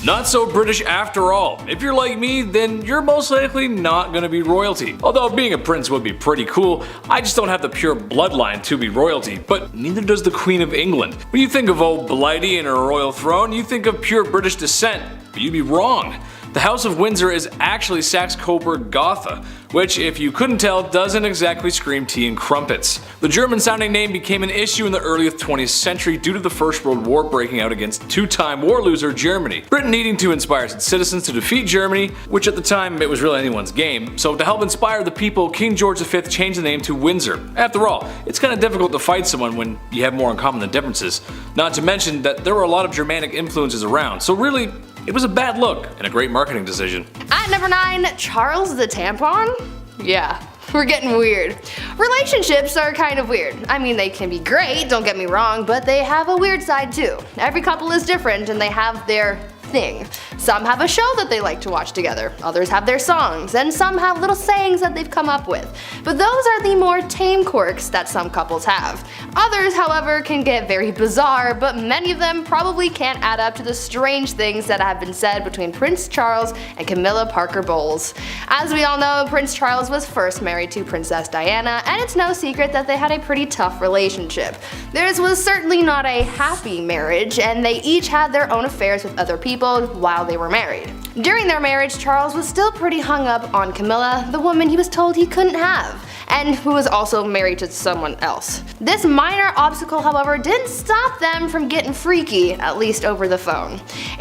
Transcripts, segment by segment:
Not so British after all. If you're like me, then you're most likely not gonna be royalty. Although being a prince would be pretty cool, I just don't have the pure bloodline to be royalty, but neither does the Queen of England. When you think of old Blighty and her royal throne, you think of pure British descent, but you'd be wrong. The House of Windsor is actually Saxe-Coburg-Gotha, which, if you couldn't tell, doesn't exactly scream tea and crumpets. The German-sounding name became an issue in the early 20th century due to the First World War breaking out against two-time war loser Germany, Britain needing to inspire its citizens to defeat Germany, which at the time it was really anyone's game, so to help inspire the people, King George V changed the name to Windsor. After all, it's kinda difficult to fight someone when you have more in common than differences, not to mention that there were a lot of Germanic influences around, so really, it was a bad look and a great marketing decision. At number 9, Charles the Tampon? Yeah, we're getting weird. Relationships are kind of weird. I mean, they can be great, don't get me wrong, but they have a weird side too. Every couple is different and they have their thing. Some have a show that they like to watch together, others have their songs, and some have little sayings that they've come up with. But those are the more tame quirks that some couples have. Others, however, can get very bizarre, but many of them probably can't add up to the strange things that have been said between Prince Charles and Camilla Parker Bowles. As we all know, Prince Charles was first married to Princess Diana, and it's no secret that they had a pretty tough relationship. Theirs was certainly not a happy marriage, and they each had their own affairs with other people while they were married. During their marriage, Charles was still pretty hung up on Camilla, the woman he was told he couldn't have, and who was also married to someone else. This minor obstacle, however, didn't stop them from getting freaky, at least over the phone.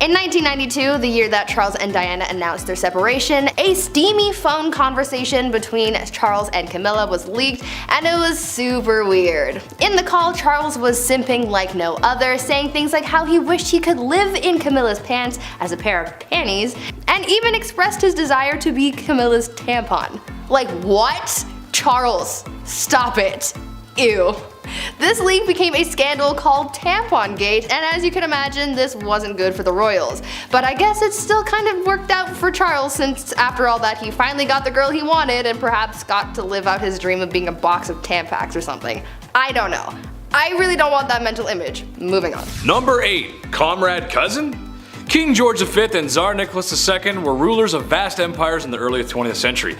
In 1992, the year that Charles and Diana announced their separation, a steamy phone conversation between Charles and Camilla was leaked, and it was super weird. In the call, Charles was simping like no other, saying things like how he wished he could live in Camilla's pants as a pair of panties, and even expressed his desire to be Camilla's tampon. Like, what? Charles, stop it. Ew. This leak became a scandal called Tampon Gate, and as you can imagine, this wasn't good for the royals. But I guess it still kind of worked out for Charles, since after all that he finally got the girl he wanted and perhaps got to live out his dream of being a box of Tampax or something. I don't know. I really don't want that mental image. Moving on. Number 8. Comrade Cousin? King George V and Tsar Nicholas II were rulers of vast empires in the early 20th century.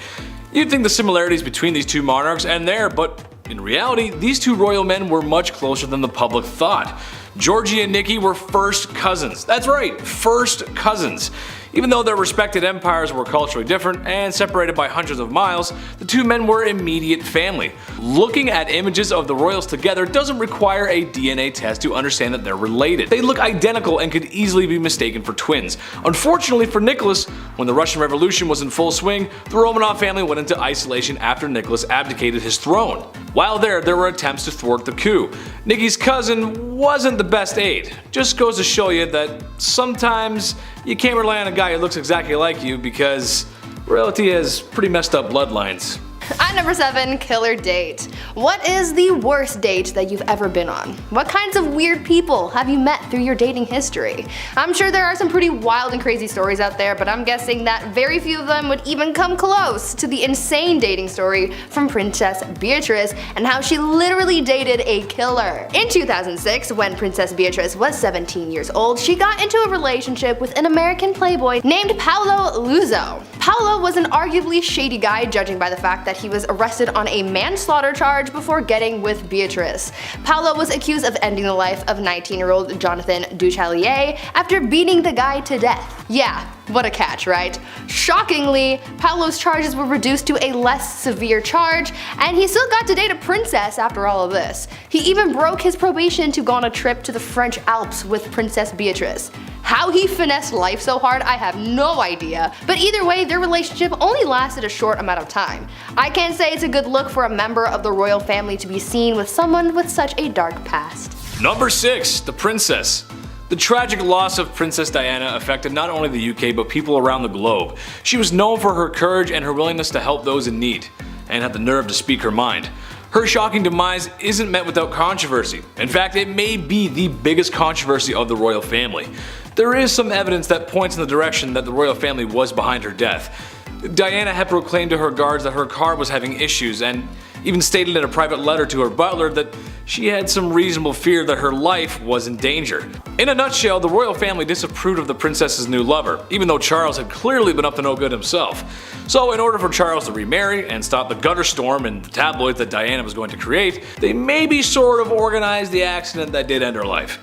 You'd think the similarities between these two monarchs end there, but in reality, these two royal men were much closer than the public thought. Georgie and Nicky were first cousins. That's right, first cousins. Even though their respected empires were culturally different and separated by hundreds of miles, the two men were immediate family. Looking at images of the royals together doesn't require a DNA test to understand that they're related. They look identical and could easily be mistaken for twins. Unfortunately for Nicholas, when the Russian Revolution was in full swing, the Romanov family went into isolation after Nicholas abdicated his throne. While there were attempts to thwart the coup. Nicky's cousin wasn't the best aid. Just goes to show you that sometimes you can't rely on a guy who looks exactly like you because royalty has pretty messed up bloodlines. At number 7, killer date. What is the worst date that you've ever been on? What kinds of weird people have you met through your dating history? I'm sure there are some pretty wild and crazy stories out there, but I'm guessing that very few of them would even come close to the insane dating story from Princess Beatrice and how she literally dated a killer. In 2006, when Princess Beatrice was 17 years old, she got into a relationship with an American playboy named Paolo Luzzo. Paolo was an arguably shady guy, judging by the fact that he was arrested on a manslaughter charge before getting with Beatrice. Paolo was accused of ending the life of 19-year-old Jonathan Duchalier after beating the guy to death. Yeah, what a catch, right? Shockingly, Paolo's charges were reduced to a less severe charge, and he still got to date a princess after all of this. He even broke his probation to go on a trip to the French Alps with Princess Beatrice. How he finessed life so hard, I have no idea, but either way, their relationship only lasted a short amount of time. I can't say it's a good look for a member of the royal family to be seen with someone with such a dark past. Number 6. The Princess. The tragic loss of Princess Diana affected not only the UK but people around the globe. She was known for her courage and her willingness to help those in need, and had the nerve to speak her mind. Her shocking demise isn't met without controversy. In fact, it may be the biggest controversy of the royal family. There is some evidence that points in the direction that the royal family was behind her death. Diana had proclaimed to her guards that her car was having issues, and even stating in a private letter to her butler that she had some reasonable fear that her life was in danger. In a nutshell, the royal family disapproved of the princess's new lover, even though Charles had clearly been up to no good himself. So in order for Charles to remarry and stop the gutter storm in the tabloids that Diana was going to create, they maybe sort of organized the accident that did end her life.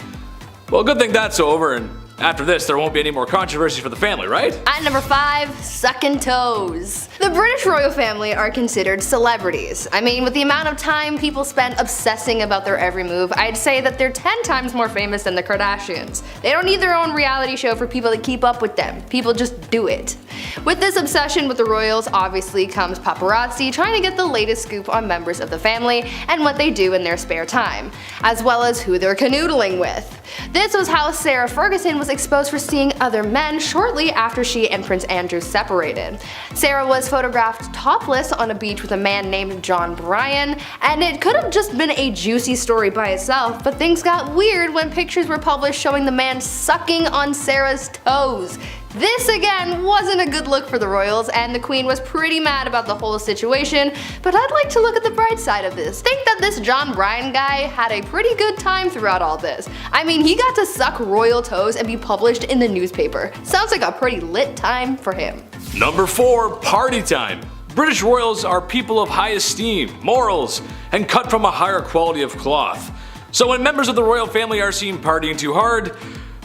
Well, good thing that's over, and after this there won't be any more controversy for the family, right? At number 5, sucking toes. The British royal family are considered celebrities. I mean, with the amount of time people spend obsessing about their every move, I'd say that they're 10 times more famous than the Kardashians. They don't need their own reality show for people to keep up with them. People just do it. With this obsession with the royals obviously comes paparazzi trying to get the latest scoop on members of the family and what they do in their spare time, as well as who they're canoodling with. This was how Sarah Ferguson was exposed for seeing other men shortly after she and Prince Andrew separated. Sarah was photographed topless on a beach with a man named John Bryan, and it could have just been a juicy story by itself, but things got weird when pictures were published showing the man sucking on Sarah's toes. This again wasn't a good look for the royals, and the queen was pretty mad about the whole situation, but I'd like to look at the bright side of this. Think that this John Bryan guy had a pretty good time throughout all this. I mean, he got to suck royal toes and be published in the newspaper. Sounds like a pretty lit time for him. Number 4, party time. British royals are people of high esteem, morals, and cut from a higher quality of cloth. So when members of the royal family are seen partying too hard,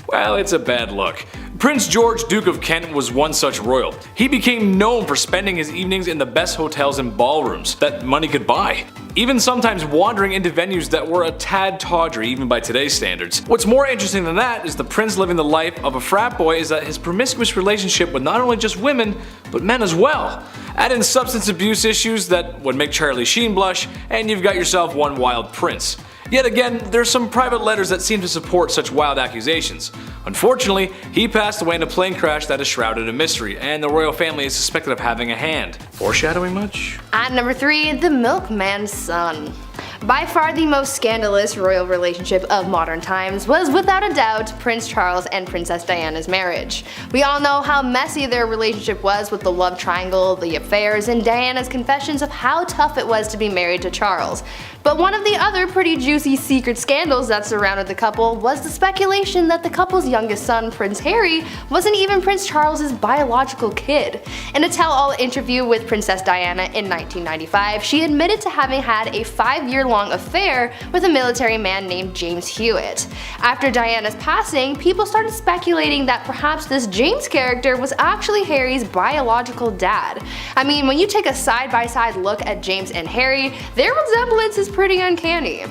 well, it's a bad look. Prince George, Duke of Kent, was one such royal. He became known for spending his evenings in the best hotels and ballrooms that money could buy, even sometimes wandering into venues that were a tad tawdry even by today's standards. What's more interesting than that is the prince living the life of a frat boy is that his promiscuous relationship with not only just women, but men as well. Add in substance abuse issues that would make Charlie Sheen blush, and you've got yourself one wild prince. Yet again, there's some private letters that seem to support such wild accusations. Unfortunately, he passed away in a plane crash that is shrouded in mystery, and the royal family is suspected of having a hand. Foreshadowing much? At number 3, the Milkman's Son. By far the most scandalous royal relationship of modern times was without a doubt Prince Charles and Princess Diana's marriage. We all know how messy their relationship was with the love triangle, the affairs, and Diana's confessions of how tough it was to be married to Charles. But one of the other pretty juicy secret scandals that surrounded the couple was the speculation that the couple's youngest son, Prince Harry, wasn't even Prince Charles's biological kid. In a tell-all interview with Princess Diana in 1995, she admitted to having had a 5-year-long affair with a military man named James Hewitt. After Diana's passing, people started speculating that perhaps this James character was actually Harry's biological dad. I mean, when you take a side-by-side look at James and Harry, their resemblance is pretty uncanny.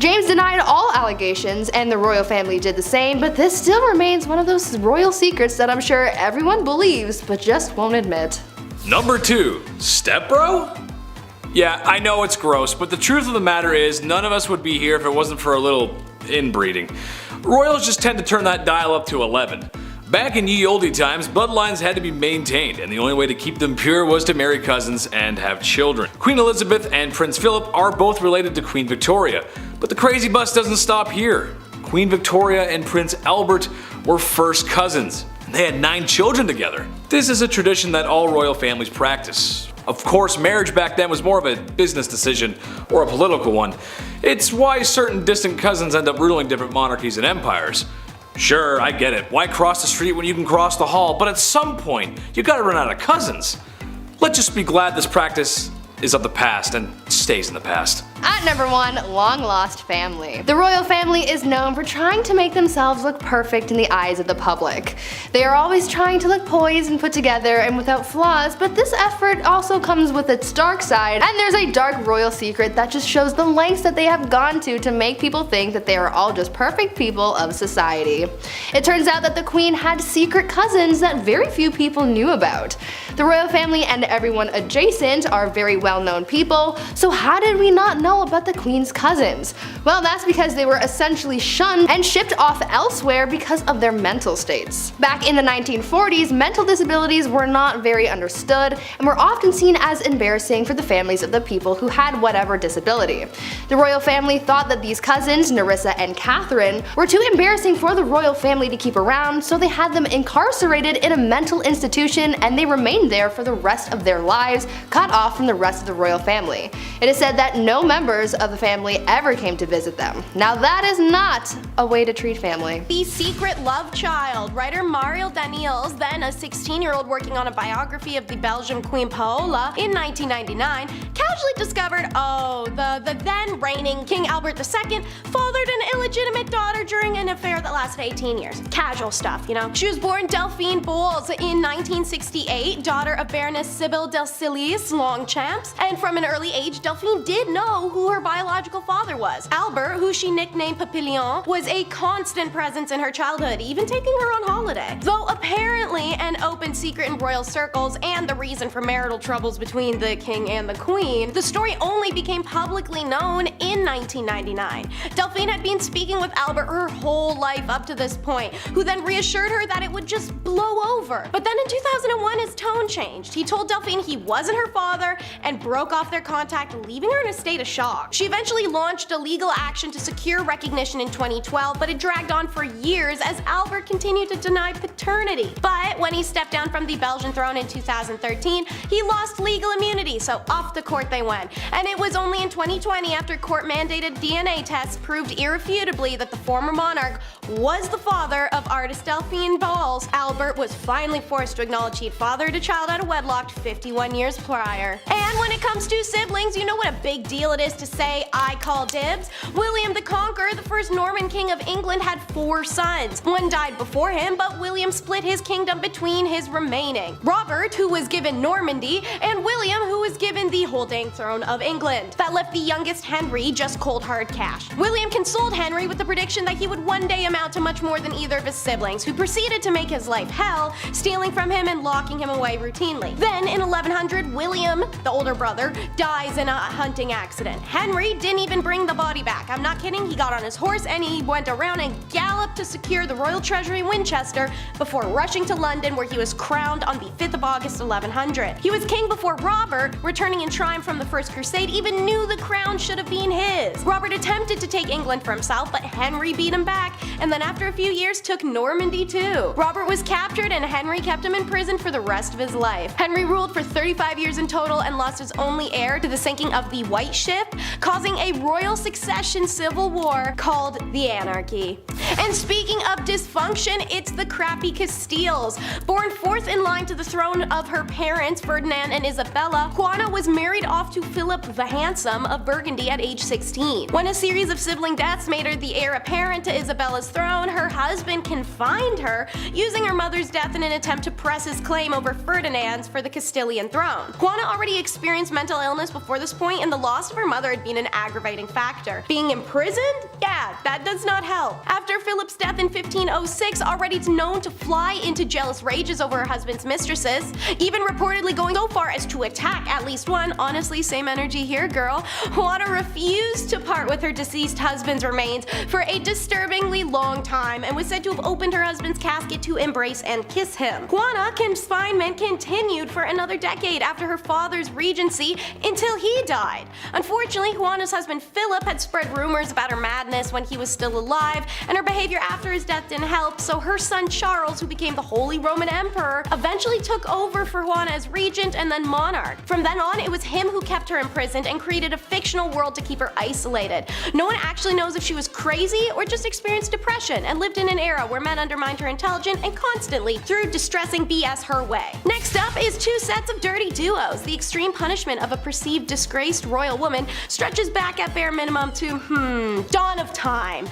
James denied all allegations, and the royal family did the same, but this still remains one of those royal secrets that I'm sure everyone believes, but just won't admit. Number 2, stepbro? Yeah, I know it's gross, but the truth of the matter is none of us would be here if it wasn't for a little inbreeding. Royals just tend to turn that dial up to 11. Back in ye olde times, bloodlines had to be maintained, and the only way to keep them pure was to marry cousins and have children. Queen Elizabeth and Prince Philip are both related to Queen Victoria, but the crazy bus doesn't stop here. Queen Victoria and Prince Albert were first cousins, and they had 9 children together. This is a tradition that all royal families practice. Of course, marriage back then was more of a business decision or a political one. It's why certain distant cousins end up ruling different monarchies and empires. Sure, I get it. Why cross the street when you can cross the hall? But at some point, you gotta run out of cousins. Let's just be glad this practice is of the past and stays in the past. At number 1, long lost family. The royal family is known for trying to make themselves look perfect in the eyes of the public. They are always trying to look poised and put together and without flaws, but this effort also comes with its dark side, and there's a dark royal secret that just shows the lengths that they have gone to make people think that they are all just perfect people of society. It turns out that the queen had secret cousins that very few people knew about. The royal family and everyone adjacent are very well-known people, so how did we not know know about the Queen's cousins? Well, that's because they were essentially shunned and shipped off elsewhere because of their mental states. Back in the 1940s, mental disabilities were not very understood and were often seen as embarrassing for the families of the people who had whatever disability. The royal family thought that these cousins, Nerissa and Catherine, were too embarrassing for the royal family to keep around, so they had them incarcerated in a mental institution and they remained there for the rest of their lives, cut off from the rest of the royal family. It is said that no members of the family ever came to visit them. Now that is not a way to treat family. The Secret Love Child. Writer Mariel Daniels, then a 16-year-old working on a biography of the Belgian Queen Paola in 1999, casually discovered, the then reigning King Albert II fathered an illegitimate daughter during an affair that lasted 18 years. Casual stuff, you know. She was born Delphine Bowles in 1968, daughter of Baroness Sybil Delcilius Longchamps, and from an early age, Delphine did know who her biological father was. Albert, who she nicknamed Papillon, was a constant presence in her childhood, even taking her on holiday. Though apparently an open secret in royal circles and the reason for marital troubles between the king and the queen, the story only became publicly known in 1999. Delphine had been speaking with Albert her whole life up to this point, who then reassured her that it would just blow over. But then in 2001 his tone changed. He told Delphine he wasn't her father and broke off their contact, leaving her in a state of shock. She eventually launched a legal action to secure recognition in 2012, but it dragged on for years as Albert continued to deny paternity. But when he stepped down from the Belgian throne in 2013, he lost legal immunity, so off to court they went. And it was only in 2020, after court-mandated DNA tests proved irrefutably that the former monarch was the father of artist Delphine Bowles, Albert was finally forced to acknowledge he'd fathered a child out of wedlock 51 years prior. And when it comes to siblings, you know what a big deal it is to say, "I call dibs"? William the Conqueror, the first Norman king of England, had 4 sons. One died before him, but William split his kingdom between his remaining. Robert, who was given Normandy, and William, who was given the whole dang throne of England. That left the youngest Henry just cold hard cash. William consoled Henry with the prediction that he would one day amount to much more than either of his siblings, who proceeded to make his life hell, stealing from him and locking him away routinely. Then in 1100, William, the older brother, dies in a hunting accident. Henry didn't even bring the body back. I'm not kidding, he got on his horse and he went around and galloped to secure the royal treasury in Winchester before rushing to London, where he was crowned on the 5th of August 1100. He was king before Robert, returning in triumph from the First Crusade, even knew the crown should have been his. Robert attempted to take England for himself, but Henry beat him back, and then after a few years took Normandy too. Robert was captured and Henry kept him in prison for the rest of his life. Henry ruled for 35 years in total and lost his only heir to the sinking of the White Ship, causing a royal succession civil war called the Anarchy. And speaking of dysfunction, it's the crappy Castiles. Born 4th in line to the throne of her parents, Ferdinand and Isabella, Juana was married off to Philip the Handsome of Burgundy at age 16. When a series of sibling deaths made her the heir apparent to Isabella's throne, her husband confined her, using her mother's death in an attempt to press his claim over Ferdinand's for the Castilian throne. Juana already experienced mental illness before this point, and the loss of her mother had been an aggravating factor. Being imprisoned? Yeah, that does not help. After Philip's death in 1506, already known to fly into jealous rages over her husband's mistresses, even reportedly going so far as to attack at least one. Honestly, same energy here, girl. Juana refused to part with her deceased husband's remains for a disturbingly long time and was said to have opened her husband's casket to embrace and kiss him. Juana's confinement continued for another decade after her father's regency until he died. Unfortunately, Juana's husband Philip had spread rumors about her madness when he was still alive, and her behavior after his death didn't help, so her son Charles, who became the Holy Roman Emperor, eventually took over for Juana as regent and then monarch. From then on, it was him who kept her imprisoned and created a fictional world to keep her isolated. No one actually knows if she was crazy or just experienced depression and lived in an era where men undermined her intelligence and constantly threw distressing BS her way. Next up is 2 sets of dirty duos. The extreme punishment of a perceived disgraced royal woman stretches back at bare minimum to, dawn of time.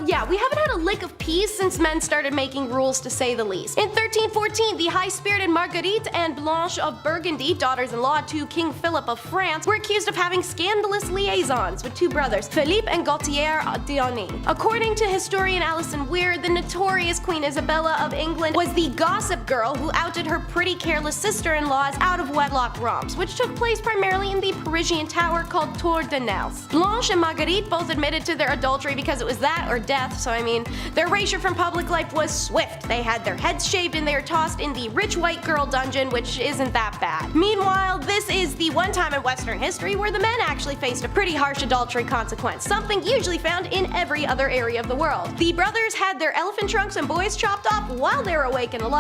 Yeah, we haven't had a lick of peace since men started making rules, to say the least. In 1314, the high-spirited Marguerite and Blanche of Burgundy, daughters-in-law to King Philip of France, were accused of having scandalous liaisons with 2 brothers, Philippe and Gaultier d'Aunay. According to historian Alison Weir, the notorious Queen Isabella of England was the gossip girl who outed her pretty careless sister-in-law's out-of-wedlock romps, which took place primarily in the Parisian tower called Tour de Nesle. Blanche and Marguerite both admitted to their adultery because it was that or death, so I mean, their erasure from public life was swift. They had their heads shaved and they were tossed in the rich white girl dungeon, which isn't that bad. Meanwhile, this is the one time in Western history where the men actually faced a pretty harsh adultery consequence, something usually found in every other area of the world. The brothers had their elephant trunks and boys chopped off while they were awake and alive,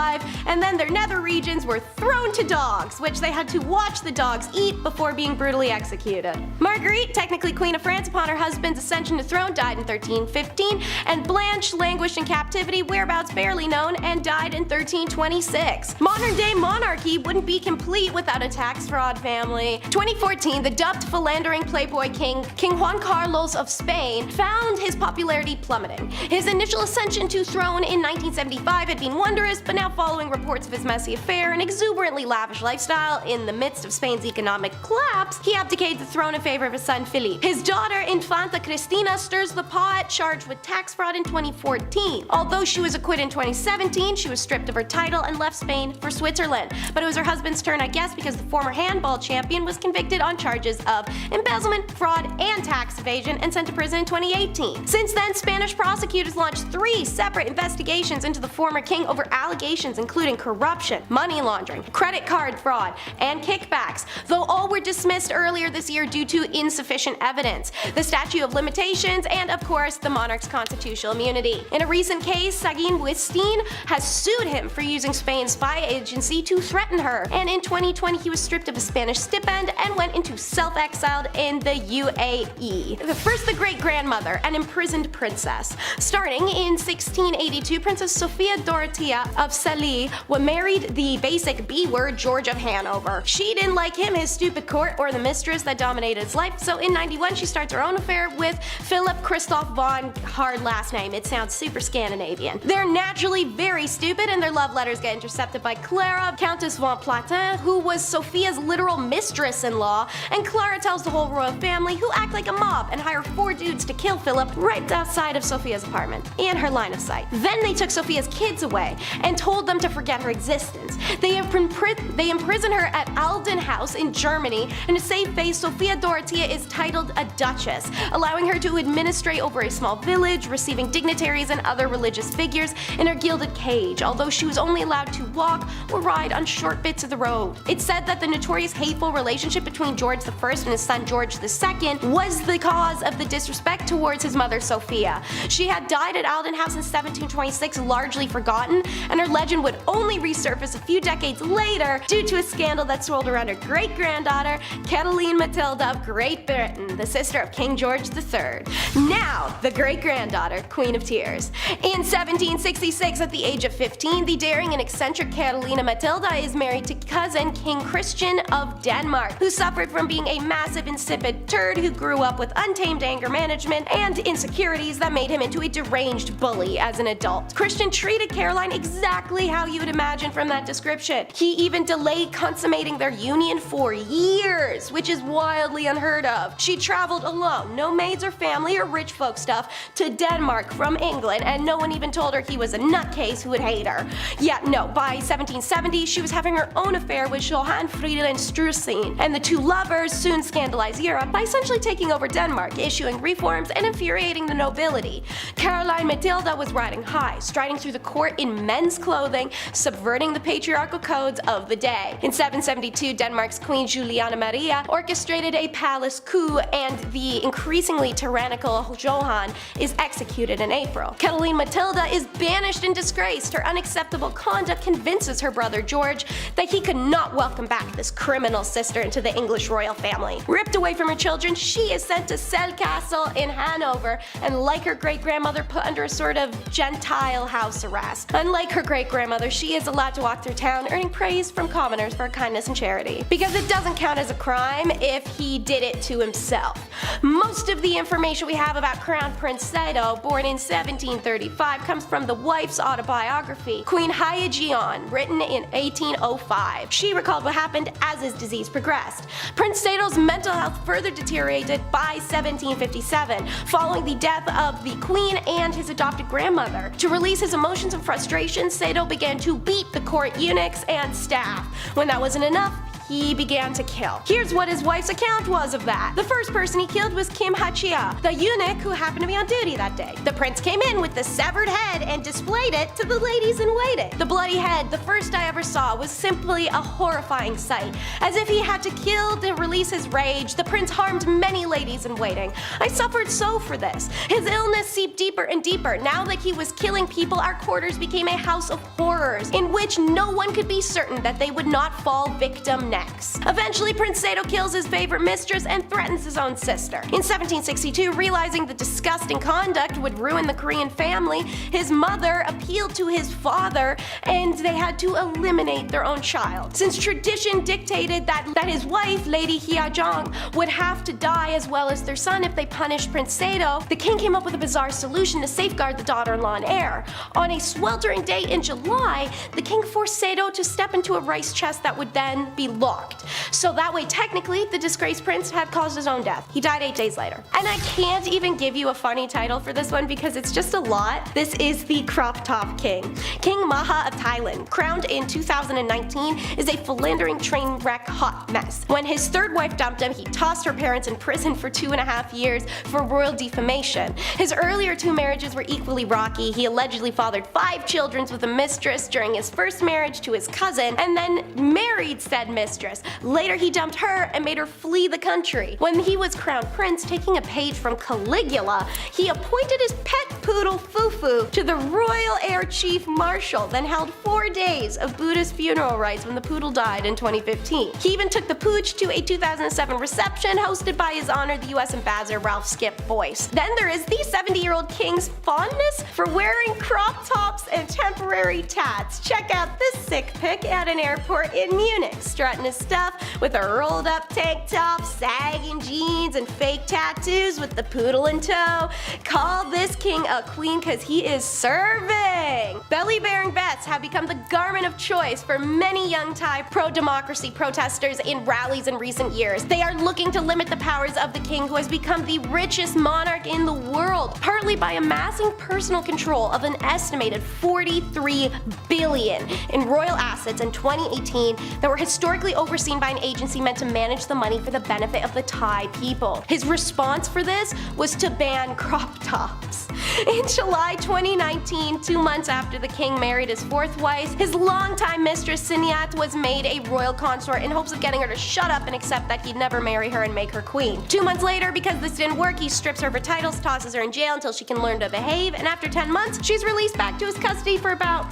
and then their nether regions were thrown to dogs, which they had to watch the dogs eat before being brutally executed. Marguerite, technically Queen of France upon her husband's ascension to throne, died in 1315, and Blanche languished in captivity, whereabouts barely known, and died in 1326. Modern day monarchy wouldn't be complete without a tax fraud family. 2014, the dubbed philandering playboy king Juan Carlos of Spain found his popularity plummeting. His initial ascension to throne in 1975 had been wondrous, but now following reports of his messy affair and exuberantly lavish lifestyle in the midst of Spain's economic collapse, he abdicated the throne in favor of his son Felipe. His daughter Infanta Cristina stirs the pot, charged with tax fraud in 2014. Although she was acquitted in 2017, she was stripped of her title and left Spain for Switzerland. But it was her husband's turn, I guess, because the former handball champion was convicted on charges of embezzlement, fraud, and tax evasion and sent to prison in 2018. Since then, Spanish prosecutors launched 3 separate investigations into the former king over allegations including corruption, money laundering, credit card fraud, and kickbacks, though all were dismissed earlier this year due to insufficient evidence, the statute of limitations, and of course the monarch's constitutional immunity. In a recent case, Seguin Wistin has sued him for using Spain's spy agency to threaten her, and in 2020 he was stripped of his Spanish stipend and went into self-exiled in the UAE. First, the great-grandmother, an imprisoned princess. Starting in 1682, Princess Sophia Dorothea of Saly married the basic B-word George of Hanover. She didn't like him, his stupid court, or the mistress that dominated his life, so in 91 she starts her own affair with Philip Christoph von, hard last name, it sounds super Scandinavian. They're naturally very stupid and their love letters get intercepted by Clara, Countess von Platen, who was Sophia's literal mistress-in-law, and Clara tells the whole royal family, who act like a mob and hire 4 dudes to kill Philip right outside of Sophia's apartment, in her line of sight. Then they took Sophia's kids away and told them to forget her existence. They imprison her at Alden House in Germany, and to save face, Sophia Dorothea is titled a duchess, allowing her to administrate over a small village, receiving dignitaries and other religious figures in her gilded cage, although she was only allowed to walk or ride on short bits of the road. It's said that the notorious hateful relationship between George I and his son George II was the cause of the disrespect towards his mother Sophia. She had died at Alden House in 1726, largely forgotten, and her legend would only resurface a few decades later due to a scandal that swirled around her great-granddaughter, Cataline Matilda of Great Britain, the sister of King George III. Now, the great-granddaughter, Queen of Tears. In 1766, at the age of 15, the daring and eccentric Catalina Matilda is married to cousin King Christian of Denmark, who suffered from being a massive insipid turd who grew up with untamed anger management and insecurities that made him into a deranged bully as an adult. Christian treated Caroline exactly how you would imagine from that description. He even delayed consummating their union for years, which is wildly unheard of. She traveled alone, no maids or family or rich folk stuff, to Denmark from England, and no one even told her he was a nutcase who would hate her. Yeah, no, by 1770 she was having her own affair with Johan Friedland Struensee, and the two lovers soon scandalized Europe by essentially taking over Denmark, issuing reforms and infuriating the nobility. Caroline Matilda was riding high, striding through the court in men's clothing, subverting the patriarchal codes of the day. In 772, Denmark's Queen Juliana Maria orchestrated a palace coup, and the increasingly tyrannical Johan is executed in April. Cataline Matilda is banished and disgraced. Her unacceptable conduct convinces her brother George that he could not welcome back this criminal sister into the English royal family. Ripped away from her children, she is sent to Celle Castle in Hanover, and like her great-grandmother, put under a sort of Gentile house arrest. Unlike her great-grandmother, she is allowed to walk through town, earning praise from commoners for her kindness and charity, because it doesn't count as a crime if he did it to himself. Most of the information we have about Crown Prince Saido, born in 1735, comes from the wife's autobiography, Queen Hayajian, written in 1805. She recalled what happened as his disease progressed. Prince Saido's mental health further deteriorated by 1757, following the death of the Queen and his adopted grandmother. To release his emotions and frustrations, Saido Sado began to beat the court eunuchs and staff. When that wasn't enough, he began to kill. Here's what his wife's account was of that. The first person he killed was Kim Hachia, the eunuch who happened to be on duty that day. The prince came in with the severed head and displayed it to the ladies in waiting. The bloody head, the first I ever saw, was simply a horrifying sight. As if he had to kill to release his rage, the prince harmed many ladies in waiting. I suffered so for this. His illness seeped deeper and deeper. Now that he was killing people, our quarters became a house of horrors, in which no one could be certain that they would not fall victim next. Eventually, Prince Sado kills his favorite mistress and threatens his own sister. In 1762, realizing the disgusting conduct would ruin the Korean family, his mother appealed to his father and they had to eliminate their own child. Since tradition dictated that his wife, Lady Hyajong, would have to die as well as their son if they punished Prince Sado, the king came up with a bizarre solution to safeguard the daughter-in-law and heir. On a sweltering day in July, the king forced Sado to step into a rice chest that would then be locked. So that way, technically, the disgraced prince had caused his own death. He died 8 days later. And I can't even give you a funny title for this one because it's just a lot. This is the Crop Top King. King Maha of Thailand, crowned in 2019, is a philandering train wreck hot mess. When his third wife dumped him, he tossed her parents in prison for 2.5 years for royal defamation. His earlier 2 marriages were equally rocky. He allegedly fathered 5 children with a mistress during his first marriage to his cousin, and then married said mistress. Later he dumped her and made her flee the country. When he was crowned prince, taking a page from Caligula, he appointed his pet poodle Fufu to the royal air chief marshal, then held 4 days of Buddhist funeral rites when the poodle died in 2015. He even took the pooch to a 2007 reception hosted by His Honor the US Ambassador Ralph Skip Boyce. Then there is the 70-year-old king's fondness for wearing crop tops and temporary tats. Check out this sick pic at an airport in Munich, strutting his stuff with a rolled up tank top, sagging jeans, and fake tattoos with the poodle in tow. Call this king a queen cause he is serving! Belly-bearing vests have become the garment of choice for many young Thai pro-democracy protesters in rallies in recent years. They are looking to limit the powers of the king who has become the richest monarch in the world, partly by amassing personal control of an estimated 43 billion in royal assets in 2018 that were historically overseen by an agency meant to manage the money for the benefit of the Thai people. His response for this was to ban crop tops. In July 2019, 2 months after the king married his 4th wife, his longtime mistress Siniat was made a royal consort in hopes of getting her to shut up and accept that he'd never marry her and make her queen. 2 months later, because this didn't work, he strips her of her titles, tosses her in jail until she can learn to behave, and after 10 months, she's released back to his custody for about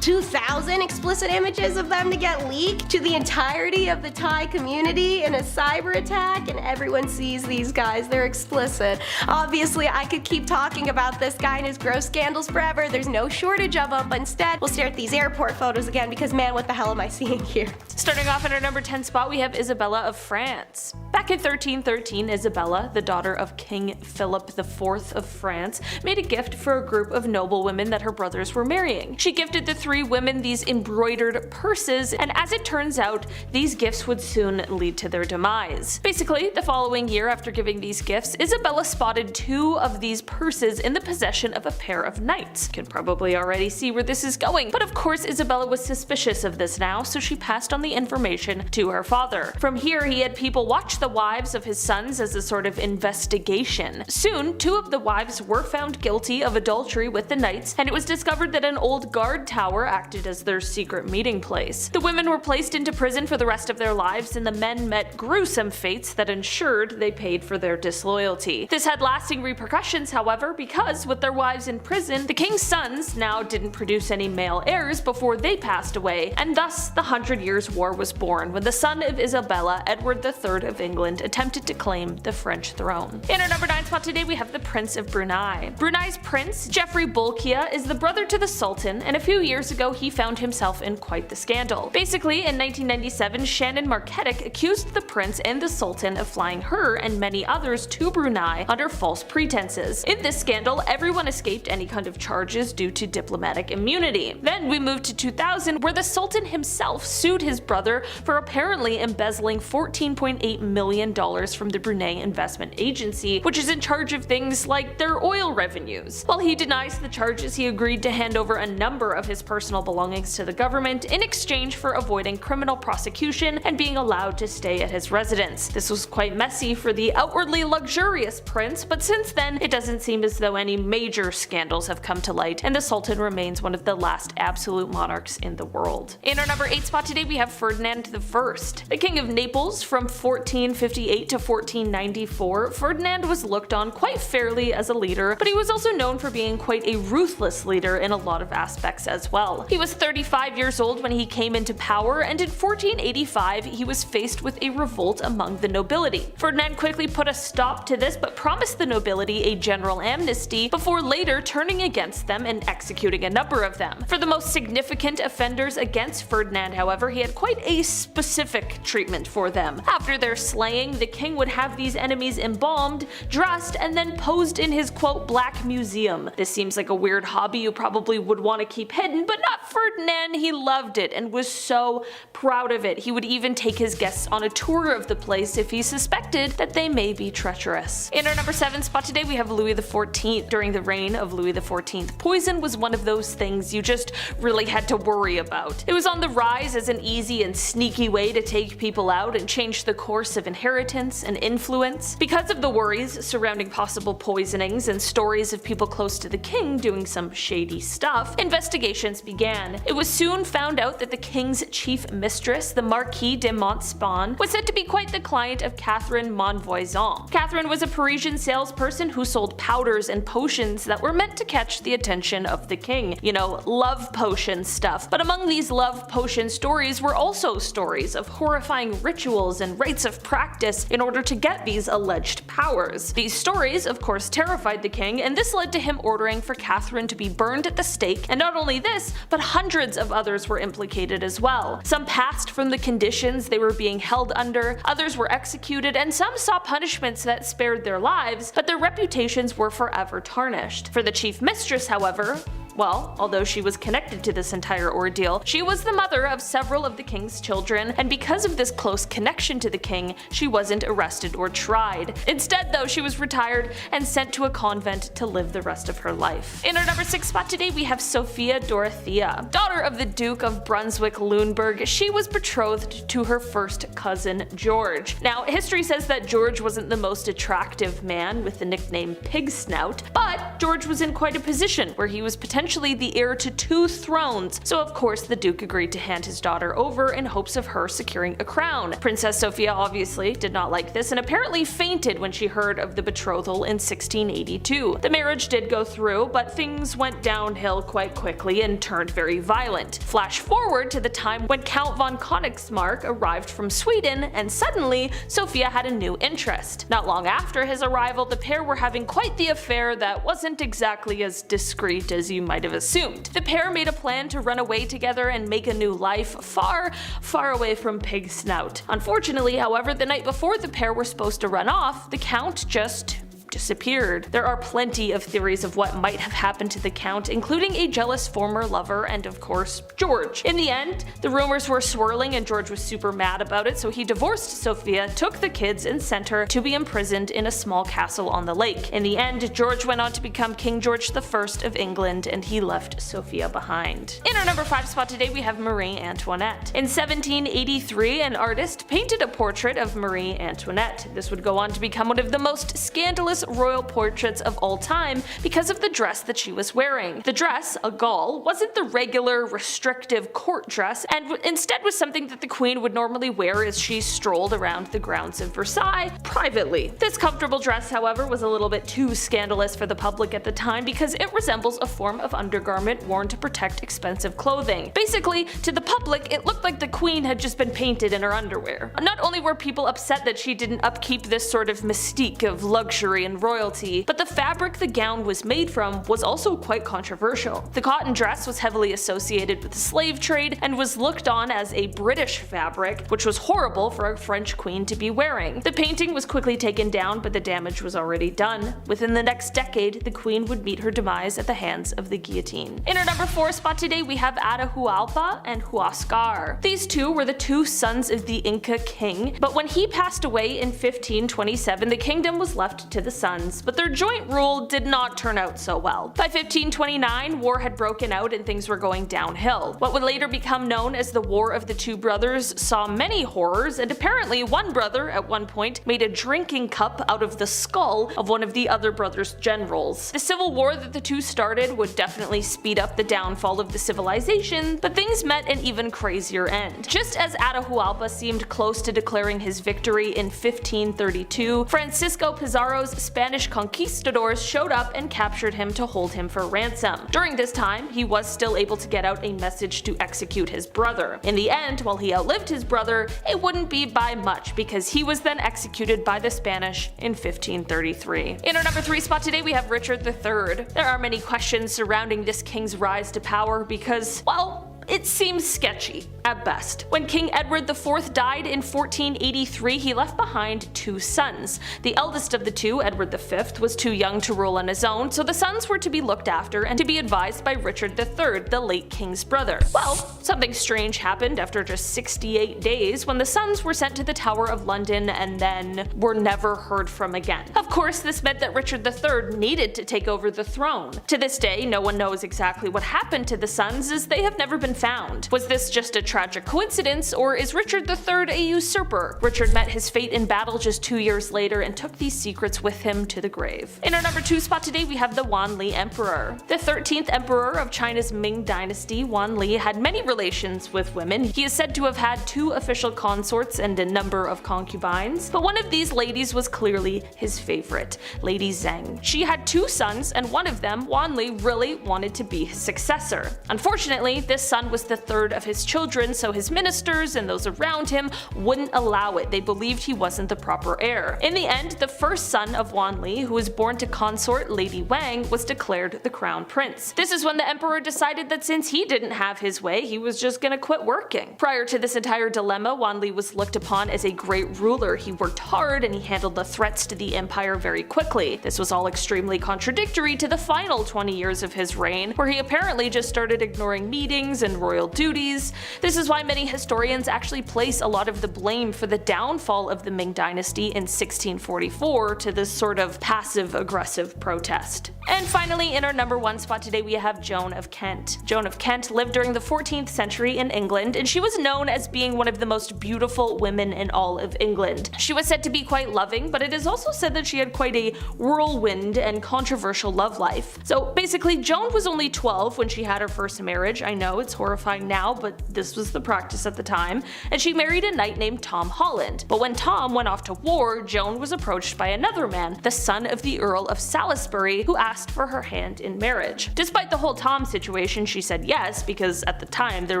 2,000 explicit images of them to get leaked to the entirety of the Thai community in a cyber attack, and everyone sees these guys. They're explicit. Obviously, I could keep talking about this guy and his gross scandals forever. There's no shortage of them, but instead, we'll stare at these airport photos again because man, what the hell am I seeing here? Starting off at our number 10 spot, we have Isabella of France. Back in 1313, Isabella, the daughter of King Philip IV of France, made a gift for a group of noblewomen that her brothers were marrying. She gifted the 3 women these embroidered purses, and as it turns out, these gifts would soon lead to their demise. Basically, the following year after giving these gifts, Isabella spotted 2 of these purses in the possession of a pair of knights. Can probably already see where this is going, but of course Isabella was suspicious of this now, so she passed on the information to her father. From here, he had people watch the wives of his sons as a sort of investigation. Soon, 2 of the wives were found guilty of adultery with the knights, and it was discovered that an old guard tower acted as their secret meeting place. The women were placed into prison for the rest of their lives, and the men met gruesome fates that ensured they paid for their disloyalty. This had lasting repercussions, however, because with their wives in prison, the king's sons now didn't produce any male heirs before they passed away, and thus the 100 Years' War was born when the son of Isabella, Edward III of England, attempted to claim the French throne. In our number 9 spot today, we have the Prince of Brunei. Brunei's prince, Geoffrey Bolkiah, is the brother to the Sultan, and a few years ago he found himself in quite the scandal. Basically, Specifically, in 1997, Shannon Marketic accused the prince and the sultan of flying her and many others to Brunei under false pretenses. In this scandal, everyone escaped any kind of charges due to diplomatic immunity. Then we moved to 2000, where the sultan himself sued his brother for apparently embezzling $14.8 million from the Brunei Investment Agency, which is in charge of things like their oil revenues. While he denies the charges, he agreed to hand over a number of his personal belongings to the government in exchange for avoiding criminal prosecution and being allowed to stay at his residence. This was quite messy for the outwardly luxurious prince, but since then, it doesn't seem as though any major scandals have come to light, and the sultan remains one of the last absolute monarchs in the world. In our number 8 spot today, we have Ferdinand the First. The king of Naples from 1458 to 1494, Ferdinand was looked on quite fairly as a leader, but he was also known for being quite a ruthless leader in a lot of aspects as well. He was 35 years old when he came into power, and in 1485 he was faced with a revolt among the nobility. Ferdinand quickly put a stop to this, but promised the nobility a general amnesty before later turning against them and executing a number of them. For the most significant offenders against Ferdinand, however, he had quite a specific treatment for them. After their slaying, the king would have these enemies embalmed, dressed, and then posed in his quote black museum. This seems like a weird hobby you probably would want to keep hidden, but not Ferdinand. He loved it and was so proud of it. He would even take his guests on a tour of the place if he suspected that they may be treacherous. In our number 7 spot today, we have Louis XIV. During the reign of Louis XIV, poison was one of those things you just really had to worry about. It was on the rise as an easy and sneaky way to take people out and change the course of inheritance and influence. Because of the worries surrounding possible poisonings and stories of people close to the king doing some shady stuff, investigations began. It was soon found out that the king's chief mistress, the Marquise de Montespan, was said to be quite the client of Catherine Monvoisin. Catherine was a Parisian salesperson who sold powders and potions that were meant to catch the attention of the king. You know, love potion stuff. But among these love potion stories were also stories of horrifying rituals and rites of practice in order to get these alleged powers. These stories, of course, terrified the king, and this led to him ordering for Catherine to be burned at the stake, and not only this, but hundreds of others were implicated as well. Some passed from the conditions they were being held under, others were executed, and some saw punishments that spared their lives, but their reputations were forever tarnished. For the chief mistress, however, well, although she was connected to this entire ordeal, she was the mother of several of the king's children, and because of this close connection to the king, she wasn't arrested or tried. Instead, though, she was retired and sent to a convent to live the rest of her life. In our number 6 spot today, we have Sophia Dorothea. Daughter of the Duke of Brunswick-Luneburg, she was betrothed to her first cousin, George. Now, history says that George wasn't the most attractive man with the nickname Pig Snout, but George was in quite a position where he was potentially the heir to 2 thrones, so of course the Duke agreed to hand his daughter over in hopes of her securing a crown. Princess Sophia obviously did not like this and apparently fainted when she heard of the betrothal in 1682. The marriage did go through, but things went downhill quite quickly and turned very violent. Flash forward to the time when Count von Königsmarck arrived from Sweden, and suddenly Sophia had a new interest. Not long after his arrival, the pair were having quite the affair that wasn't exactly as discreet as you might have assumed. The pair made a plan to run away together and make a new life far, far away from Pig Snout. Unfortunately, however, the night before the pair were supposed to run off, the Count just disappeared. There are plenty of theories of what might have happened to the Count, including a jealous former lover and of course George. In the end, the rumors were swirling and George was super mad about it, so he divorced Sophia, took the kids, and sent her to be imprisoned in a small castle on the lake. In the end, George went on to become King George I of England, and he left Sophia behind. In our number 5 spot today, we have Marie Antoinette. In 1783, an artist painted a portrait of Marie Antoinette. This would go on to become one of the most scandalous royal portraits of all time because of the dress that she was wearing. The dress, a gaulle, wasn't the regular restrictive court dress, and instead was something that the queen would normally wear as she strolled around the grounds of Versailles privately. This comfortable dress, however, was a little bit too scandalous for the public at the time because it resembles a form of undergarment worn to protect expensive clothing. Basically, to the public, it looked like the queen had just been painted in her underwear. Not only were people upset that she didn't upkeep this sort of mystique of luxury and Victorian royalty, but the fabric the gown was made from was also quite controversial. The cotton dress was heavily associated with the slave trade and was looked on as a British fabric, which was horrible for a French queen to be wearing. The painting was quickly taken down, but the damage was already done. Within the next decade, the queen would meet her demise at the hands of the guillotine. In our number 4 spot today, we have Atahualpa and Huascar. These two were the two sons of the Inca king, but when he passed away in 1527, the kingdom was left to the sons, but their joint rule did not turn out so well. By 1529, war had broken out and things were going downhill. What would later become known as the War of the Two Brothers saw many horrors, and apparently one brother at one point made a drinking cup out of the skull of one of the other brother's generals. The civil war that the two started would definitely speed up the downfall of the civilization, but things met an even crazier end. Just as Atahualpa seemed close to declaring his victory in 1532, Francisco Pizarro's Spanish conquistadors showed up and captured him to hold him for ransom. During this time, he was still able to get out a message to execute his brother. In the end, while he outlived his brother, it wouldn't be by much because he was then executed by the Spanish in 1533. In our number 3 spot today, we have Richard III. There are many questions surrounding this king's rise to power because, well, it seems sketchy at best. When King Edward IV died in 1483, he left behind 2 sons. The eldest of the two, Edward V, was too young to rule on his own, so the sons were to be looked after and to be advised by Richard III, the late king's brother. Well, something strange happened after just 68 days when the sons were sent to the Tower of London and then were never heard from again. Of course, this meant that Richard III needed to take over the throne. To this day, no one knows exactly what happened to the sons, as they have never been found. Was this just a tragic coincidence, or is Richard III a usurper? Richard met his fate in battle just 2 years later and took these secrets with him to the grave. In our number 2 spot today, we have the WAN Lee Emperor. The 13th emperor of China's Ming dynasty, WAN Lee had many relations with women. He is said to have had 2 official consorts and a number of concubines, but one of these ladies was clearly his favorite, Lady Zheng. She had 2 sons, and one of them, WAN Lee, really wanted to be his successor. Unfortunately, this son was the 3rd of his children, so his ministers and those around him wouldn't allow it. They believed he wasn't the proper heir. In the end, the first son of WAN Lee, who was born to consort Lady Wang, was declared the crown prince. This is when the emperor decided that since he didn't have his way, he was just gonna quit working. Prior to this entire dilemma, WAN Lee was looked upon as a great ruler. He worked hard and he handled the threats to the empire very quickly. This was all extremely contradictory to the final 20 years of his reign, where he apparently just started ignoring meetings and royal duties. This is why many historians actually place a lot of the blame for the downfall of the Ming dynasty in 1644 to this sort of passive-aggressive protest. And finally, in our number 1 spot today, we have Joan of Kent. Joan of Kent lived during the 14th century in England, and she was known as being one of the most beautiful women in all of England. She was said to be quite loving, but it is also said that she had quite a whirlwind and controversial love life. So basically, Joan was only 12 when she had her first marriage. I know it's horrifying now, but this was the practice at the time, and she married a knight named Tom Holland. But when Tom went off to war, Joan was approached by another man, the son of the Earl of Salisbury, who asked for her hand in marriage. Despite the whole Tom situation, she said yes, because at the time there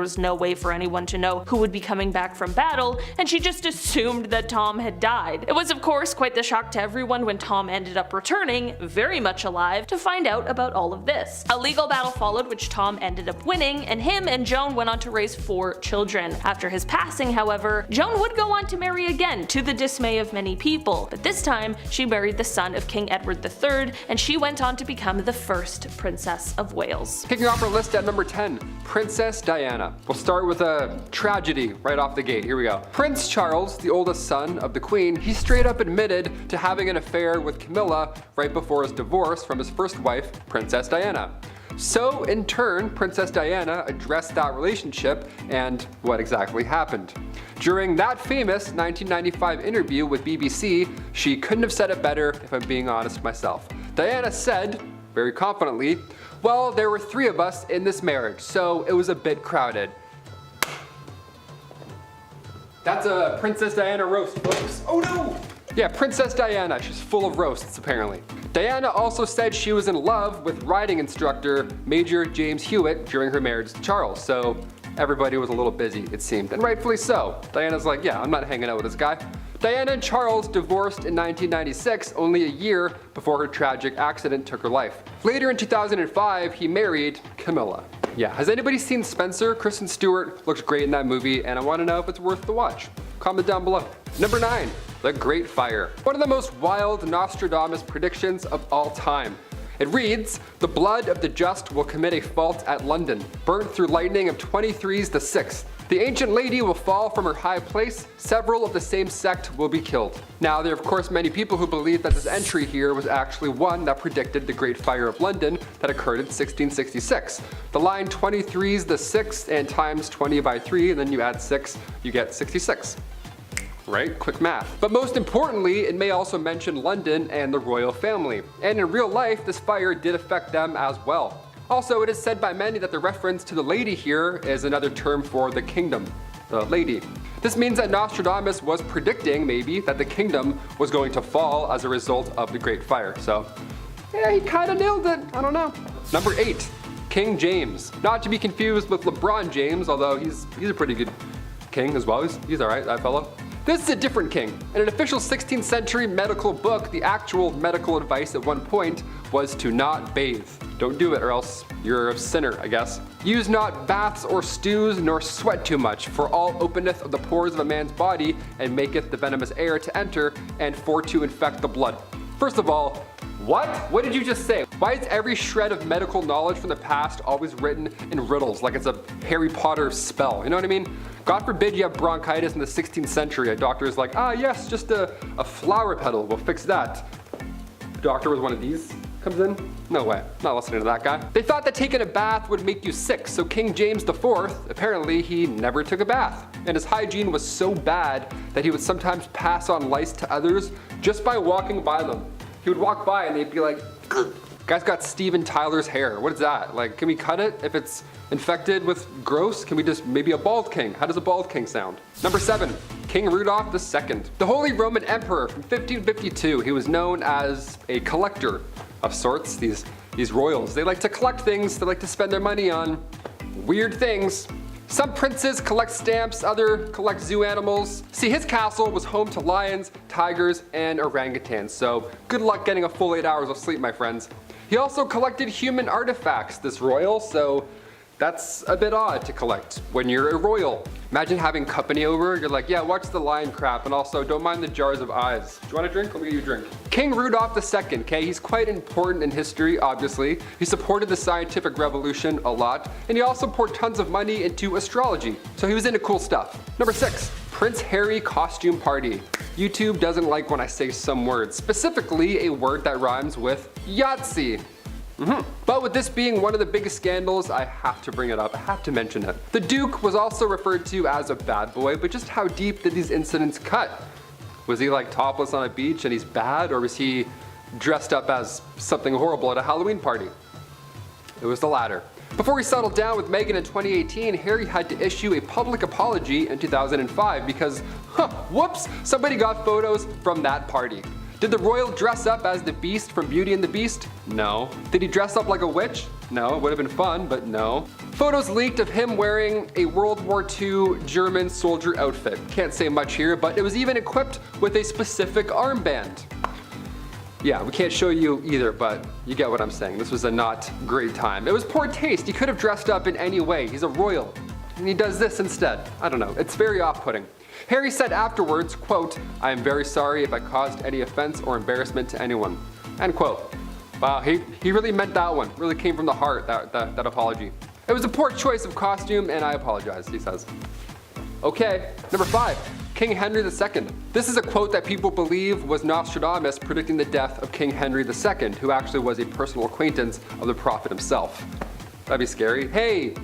was no way for anyone to know who would be coming back from battle, and she just assumed that Tom had died. It was of course quite the shock to everyone when Tom ended up returning, very much alive, to find out about all of this. A legal battle followed, which Tom ended up winning, and him and Joan went on to raise 4 children. After his passing, however, Joan would go on to marry again, to the dismay of many people, but this time she married the son of King Edward III, and she went on to become the first Princess of Wales. Kicking off our list at number 10, Princess Diana. We'll start with a tragedy right off the gate. Here we go. Prince Charles, the oldest son of the Queen, he straight up admitted to having an affair with Camilla right before his divorce from his first wife, Princess Diana. So, in turn, Princess Diana addressed that relationship and what exactly happened. During that famous 1995 interview with BBC, she couldn't have said it better if I'm being honest myself. Diana said, very confidently, "Well, there were 3 of us in this marriage, so it was a bit crowded." That's a Princess Diana roast, folks. Oh no! Yeah, Princess Diana, she's full of roasts apparently. Diana also said she was in love with riding instructor Major James Hewitt during her marriage to Charles, so everybody was a little busy, it seemed, and rightfully so. Diana's like, yeah, I'm not hanging out with this guy. Diana and Charles divorced in 1996, only a year before her tragic accident took her life. Later in 2005, he married Camilla. Yeah, has anybody seen Spencer? Kristen Stewart looks great in that movie, and I want to know if it's worth the watch. Comment down below. Number 9, the Great Fire. One of the most wild Nostradamus predictions of all time. It reads, the blood of the just will commit a fault at London, burnt through lightning of 23's the 6th. The ancient lady will fall from her high place, several of the same sect will be killed. Now, there are of course many people who believe that this entry here was actually one that predicted the Great Fire of London that occurred in 1666. The line 23's the 6th and times 20 by 3, and then you add 6, you get 66. Right? Quick math. But most importantly, it may also mention London and the royal family. And in real life, this fire did affect them as well. Also, it is said by many that the reference to the lady here is another term for the kingdom, the lady. This means that Nostradamus was predicting, maybe, that the kingdom was going to fall as a result of the Great Fire. So, yeah, he kind of nailed it. I don't know. Number 8, King James. Not to be confused with LeBron James, although he's a pretty good king as well. He's alright, that fellow. This is a different king. In an official 16th century medical book, the actual medical advice at one point was to not bathe. Don't do it or else you're a sinner, I guess. Use not baths or stews, nor sweat too much, for all openeth of the pores of a man's body, and maketh the venomous air to enter, and for to infect the blood. First of all, what? What did you just say? Why is every shred of medical knowledge from the past always written in riddles, like it's a Harry Potter spell? You know what I mean? God forbid you have bronchitis in the 16th century. A doctor is like, yes, just a flower petal, we'll fix that. The doctor with one of these comes in? No way, not listening to that guy. They thought that taking a bath would make you sick, so King James IV, apparently he never took a bath. And his hygiene was so bad that he would sometimes pass on lice to others just by walking by them. He would walk by and they'd be like, guy's got Steven Tyler's hair. What is that? Like, can we cut it if it's infected with gross? Can we just, maybe a bald king? How does a bald king sound? Number 7, King Rudolph II. The Holy Roman Emperor from 1552. He was known as a collector of sorts. These royals, they like to collect things. They like to spend their money on weird things. Some princes collect stamps, others collect zoo animals. See, his castle was home to lions, tigers, and orangutans, so good luck getting a full 8 hours of sleep, my friends. He also collected human artifacts, this royal, so that's a bit odd to collect when you're a royal. Imagine having company over, you're like, yeah, watch the lion crap, and also don't mind the jars of eyes. Do you want a drink? Let me get you a drink. King Rudolph II, okay, he's quite important in history, obviously. He supported the scientific revolution a lot, and he also poured tons of money into astrology, so he was into cool stuff. Number 6, Prince Harry costume party. YouTube doesn't like when I say some words, specifically a word that rhymes with Yahtzee. But with this being one of the biggest scandals, I have to bring it up, I have to mention it. The Duke was also referred to as a bad boy, but just how deep did these incidents cut? Was he like topless on a beach and he's bad, or was he dressed up as something horrible at a Halloween party? It was the latter. Before he settled down with Meghan in 2018, Harry had to issue a public apology in 2005 because, whoops, somebody got photos from that party. Did the royal dress up as the Beast from Beauty and the Beast? No. Did he dress up like a witch? No, it would have been fun, but no. Photos leaked of him wearing a World War II German soldier outfit. Can't say much here, but it was even equipped with a specific armband. Yeah, we can't show you either, but you get what I'm saying. This was a not great time. It was poor taste. He could have dressed up in any way. He's a royal, and he does this instead. I don't know, it's very off-putting. Harry said afterwards, quote, "I am very sorry if I caused any offense or embarrassment to anyone," end quote. Wow, he really meant that one. Really came from the heart, that apology. It was a poor choice of costume, and I apologize, he says. Okay, number 5, King Henry II. This is a quote that people believe was Nostradamus predicting the death of King Henry II, who actually was a personal acquaintance of the prophet himself. That'd be scary. Hey,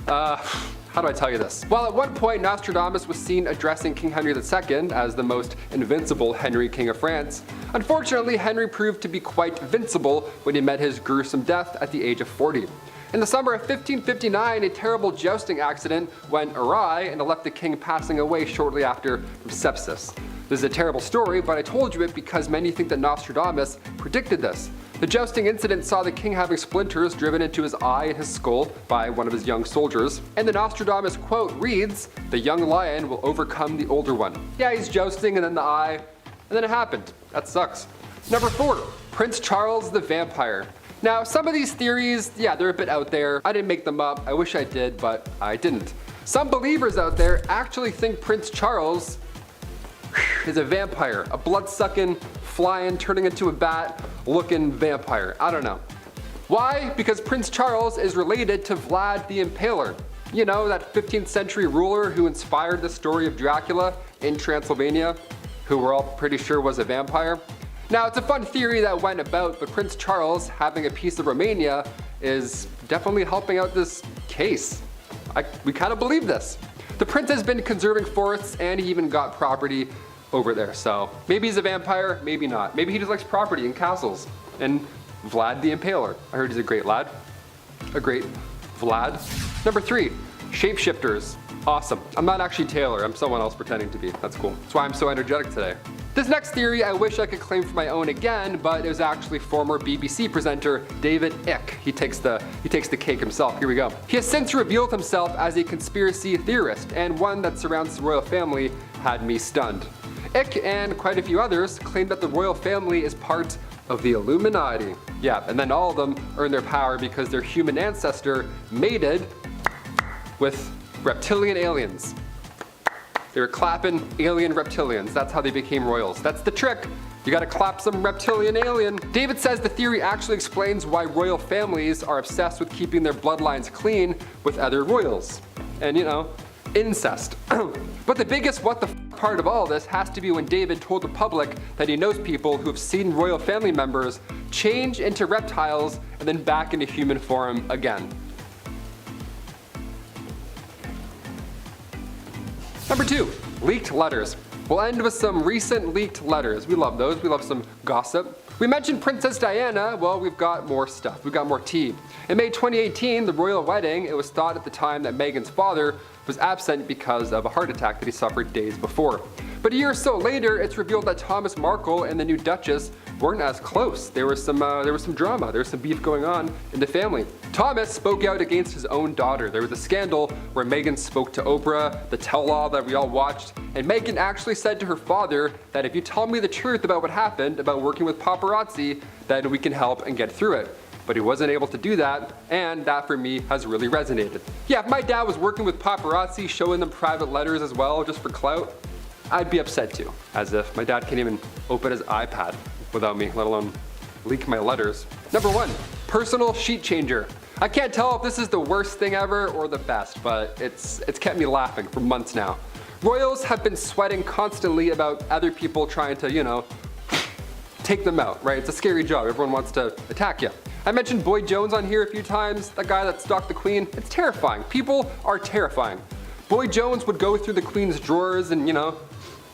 how do I tell you this? Well, at one point, Nostradamus was seen addressing King Henry II as the most invincible Henry, King of France. Unfortunately, Henry proved to be quite vincible when he met his gruesome death at the age of 40. In the summer of 1559, a terrible jousting accident went awry and it left the king passing away shortly after from sepsis. This is a terrible story, but I told you it because many think that Nostradamus predicted this. The jousting incident saw the king having splinters driven into his eye and his skull by one of his young soldiers. And the Nostradamus quote reads, "The young lion will overcome the older one." Yeah, he's jousting and then the eye, and then it happened. That sucks. Number 4, Prince Charles the vampire. Now, some of these theories, yeah, they're a bit out there. I didn't make them up. I wish I did, but I didn't. Some believers out there actually think Prince Charles is a vampire, a blood-sucking, flying, turning into a bat-looking vampire. I don't know. Why? Because Prince Charles is related to Vlad the Impaler. You know, that 15th century ruler who inspired the story of Dracula in Transylvania, who we're all pretty sure was a vampire. Now, it's a fun theory that went about, but Prince Charles having a piece of Romania is definitely helping out this case. We kind of believe this. The prince has been conserving forests and he even got property over there. So maybe he's a vampire, maybe not. Maybe he just likes property and castles. And Vlad the Impaler. I heard he's a great lad. A great Vlad. Number 3, Shapeshifters. Awesome. I'm not actually Taylor, I'm someone else pretending to be. That's cool. That's why I'm so energetic today. This next theory I wish I could claim for my own again, but it was actually former BBC presenter David Icke. He takes the cake himself. Here we go. He has since revealed himself as a conspiracy theorist, and one that surrounds the royal family had me stunned. Icke and quite a few others claim that the royal family is part of the Illuminati. Yeah, and then all of them earn their power because their human ancestor mated with reptilian aliens. They were clapping alien reptilians. That's how they became royals. That's the trick. You gotta clap some reptilian alien. David says the theory actually explains why royal families are obsessed with keeping their bloodlines clean with other royals. And you know, incest. But the biggest what the part of all this has to be when David told the public that he knows people who have seen royal family members change into reptiles and then back into human form again. Number 2, leaked letters. We'll end with some recent leaked letters. We love those. We love some gossip. We mentioned Princess Diana. Well, we've got more stuff. We've got more tea. In May 2018, the royal wedding, it was thought at the time that Meghan's father was absent because of a heart attack that he suffered days before. But a year or so later, it's revealed that Thomas Markle and the new Duchess weren't as close. There was some drama. There was some beef going on in the family. Thomas spoke out against his own daughter. There was a scandal where Meghan spoke to Oprah, the tell-all that we all watched, and Meghan actually said to her father that if you tell me the truth about what happened, about working with paparazzi, then we can help and get through it. But he wasn't able to do that, and that for me has really resonated. Yeah, if my dad was working with paparazzi, showing them private letters as well, just for clout, I'd be upset too. As if my dad can't even open his iPad without me, let alone leak my letters. Number 1, personal sheet changer. I can't tell if this is the worst thing ever or the best, but it's kept me laughing for months now. Royals have been sweating constantly about other people trying to, you know, take them out, right? It's a scary job. Everyone wants to attack you. I mentioned Boyd Jones on here a few times, that guy that stalked the Queen. It's terrifying. People are terrifying. Boyd Jones would go through the Queen's drawers and, you know,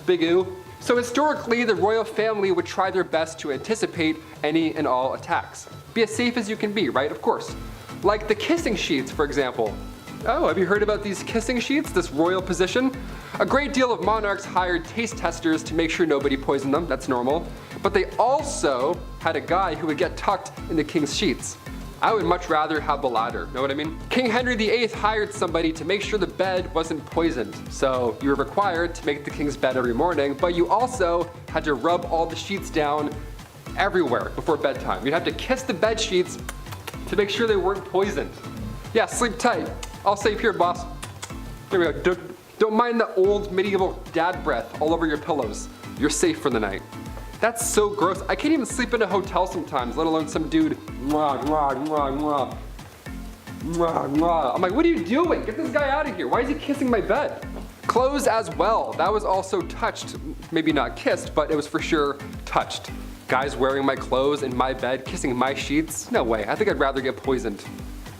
big ooh. So historically, the royal family would try their best to anticipate any and all attacks. Be as safe as you can be, right? Of course. Like the kissing sheets, for example. Oh, have you heard about these kissing sheets, this royal position? A great deal of monarchs hired taste testers to make sure nobody poisoned them, that's normal. But they also had a guy who would get tucked in the king's sheets. I would much rather have the latter, know what I mean? King Henry VIII hired somebody to make sure the bed wasn't poisoned. So you were required to make the king's bed every morning, but you also had to rub all the sheets down everywhere before bedtime. You'd have to kiss the bed sheets to make sure they weren't poisoned. Yeah, sleep tight. I'll save here, boss. There we go. Don't mind the old medieval dad breath all over your pillows. You're safe for the night. That's so gross. I can't even sleep in a hotel sometimes, let alone some dude. Mwah, mwah, mwah, mwah. Mwah, mwah. I'm like, what are you doing? Get this guy out of here. Why is he kissing my bed? Clothes as well. That was also touched. Maybe not kissed, but it was for sure touched. Guys wearing my clothes in my bed, kissing my sheets? No way. I think I'd rather get poisoned.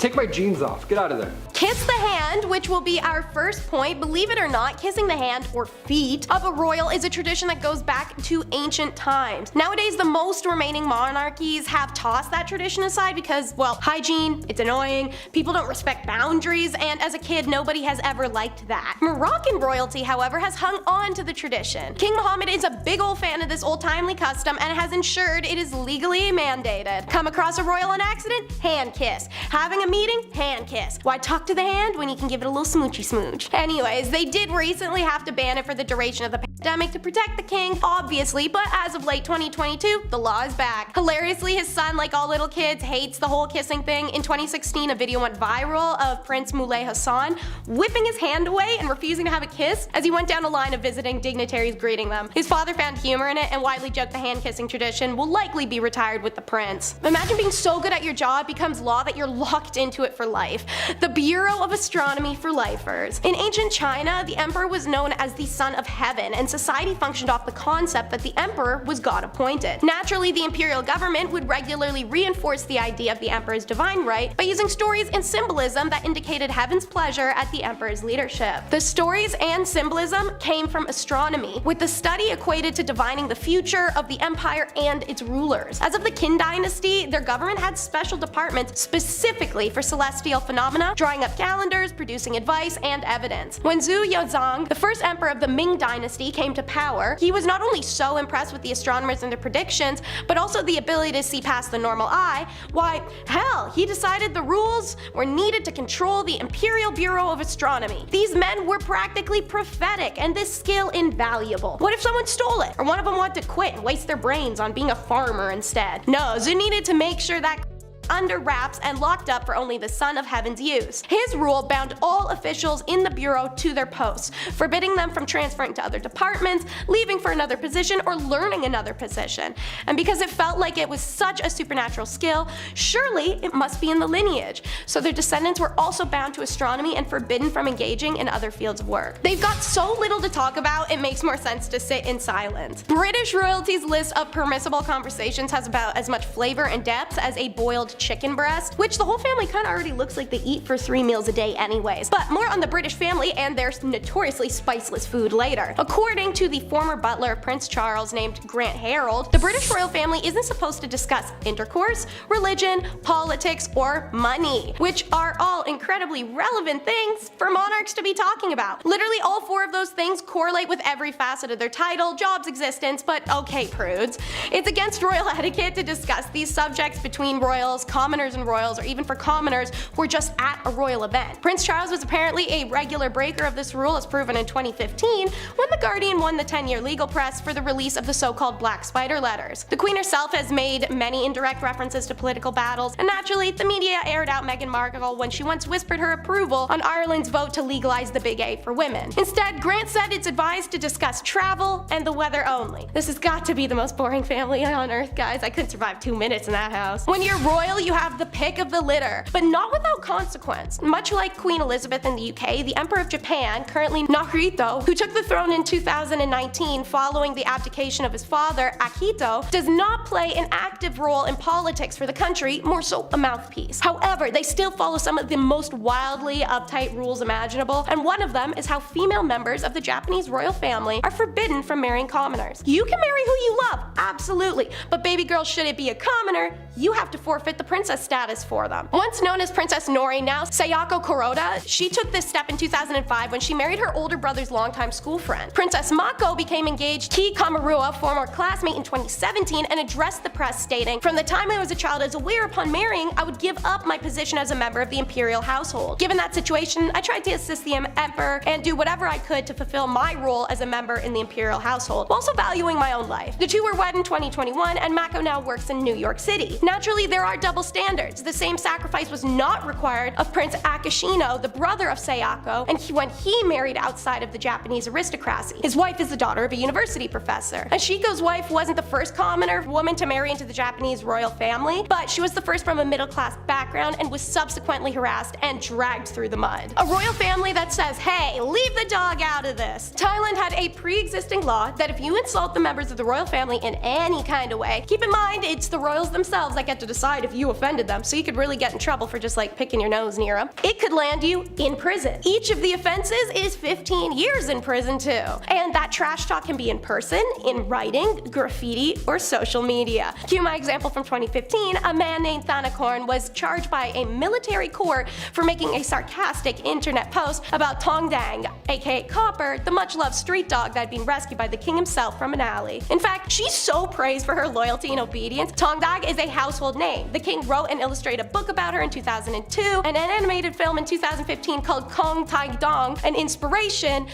Take my jeans off. Get out of there. Kiss the hand, which will be our first point. Believe it or not, kissing the hand or feet of a royal is a tradition that goes back to ancient times. Nowadays, the most remaining monarchies have tossed that tradition aside because, well, hygiene, it's annoying, people don't respect boundaries, and as a kid, nobody has ever liked that. Moroccan royalty, however, has hung on to the tradition. King Mohammed is a big old fan of this old-timely custom and has ensured it is legally mandated. Come across a royal on accident? Hand kiss. Having a meeting? Hand kiss. Why talk to the hand when you can give it a little smoochy smooch? Anyways, they did recently have to ban it for the duration of the pandemic to protect the king, obviously, but as of late 2022, the law is back. Hilariously, his son, like all little kids, hates the whole kissing thing. In 2016, a video went viral of Prince Moulay Hassan whipping his hand away and refusing to have a kiss as he went down a line of visiting dignitaries greeting them. His father found humor in it and widely joked the hand-kissing tradition will likely be retired with the prince. Imagine being so good at your job it becomes law that you're locked into it for life. The Bureau of Astronomy for lifers. In ancient China, the emperor was known as the son of heaven, and society functioned off the concept that the emperor was God appointed. Naturally, the imperial government would regularly reinforce the idea of the emperor's divine right by using stories and symbolism that indicated heaven's pleasure at the emperor's leadership. The stories and symbolism came from astronomy, with the study equated to divining the future of the empire and its rulers. As of the Qin dynasty, their government had special departments specifically for celestial phenomena, drawing up calendars, producing advice, and evidence. When Zhu Yozong, the first emperor of the Ming dynasty, came to power, he was not only so impressed with the astronomers and their predictions, but also the ability to see past the normal eye. Why, hell, he decided the rules were needed to control the Imperial Bureau of Astronomy. These men were practically prophetic, and this skill invaluable. What if someone stole it, or one of them wanted to quit and waste their brains on being a farmer instead? No, Zhu needed to make sure that under wraps and locked up for only the Son of Heaven's use. His rule bound all officials in the bureau to their posts, forbidding them from transferring to other departments, leaving for another position, or learning another position. And because it felt like it was such a supernatural skill, surely it must be in the lineage. So their descendants were also bound to astronomy and forbidden from engaging in other fields of work. They've got so little to talk about, it makes more sense to sit in silence. British royalty's list of permissible conversations has about as much flavor and depth as a boiled chicken breast, which the whole family kinda already looks like they eat for 3 meals a day anyways. But more on the British family and their notoriously spiceless food later. According to the former butler of Prince Charles named Grant Harold, the British royal family isn't supposed to discuss intercourse, religion, politics, or money, which are all incredibly relevant things for monarchs to be talking about. Literally all 4 of those things correlate with every facet of their title, job's existence, but okay, prudes. It's against royal etiquette to discuss these subjects between royals, commoners and royals, or even for commoners who are just at a royal event. Prince Charles was apparently a regular breaker of this rule, as proven in 2015 when The Guardian won the 10-year legal press for the release of the so-called Black Spider letters. The Queen herself has made many indirect references to political battles, and naturally, the media aired out Meghan Markle when she once whispered her approval on Ireland's vote to legalize the Big A for women. Instead, Grant said it's advised to discuss travel and the weather only. This has got to be the most boring family on earth, guys. I couldn't survive 2 minutes in that house. When you're royal, you have the pick of the litter, but not without consequence. Much like Queen Elizabeth in the UK, the Emperor of Japan, currently Naruhito, who took the throne in 2019 following the abdication of his father, Akito, does not play an active role in politics for the country, more so a mouthpiece. However, they still follow some of the most wildly uptight rules imaginable, and one of them is how female members of the Japanese royal family are forbidden from marrying commoners. You can marry who you love, absolutely, but baby girl, should it be a commoner, you have to forfeit the princess status for them. Once known as Princess Nori, now Sayako Kuroda, she took this step in 2005 when she married her older brother's longtime school friend. Princess Mako became engaged to Kamarua, former classmate, in 2017 and addressed the press stating, "From the time I was a child, I was aware upon marrying I would give up my position as a member of the imperial household. Given that situation, I tried to assist the emperor and do whatever I could to fulfill my role as a member in the imperial household, while also valuing my own life." The two were wed in 2021 and Mako now works in New York City. Naturally, there are double standards. The same sacrifice was not required of Prince Akishino, the brother of Sayako, and when he married outside of the Japanese aristocracy. His wife is the daughter of a university professor. Ashiko's wife wasn't the first commoner woman to marry into the Japanese royal family, but she was the first from a middle-class background and was subsequently harassed and dragged through the mud. A royal family that says, hey, leave the dog out of this. Thailand had a pre-existing law that if you insult the members of the royal family in any kind of way, keep in mind it's the royals themselves themselves that get to decide if you offended them, so you could really get in trouble for just like picking your nose near them. It could land you in prison. Each of the offenses is 15 years in prison too. And that trash talk can be in person, in writing, graffiti, or social media. Cue my example from 2015, a man named Thanakorn was charged by a military court for making a sarcastic internet post about Tongdang, aka Copper, the much-loved street dog that had been rescued by the king himself from an alley. In fact, she's so praised for her loyalty and obedience, Tongdang is a household name. The king wrote and illustrated a book about her in 2002, and an animated film in 2015 called Kong Tai Dong, an inspiration,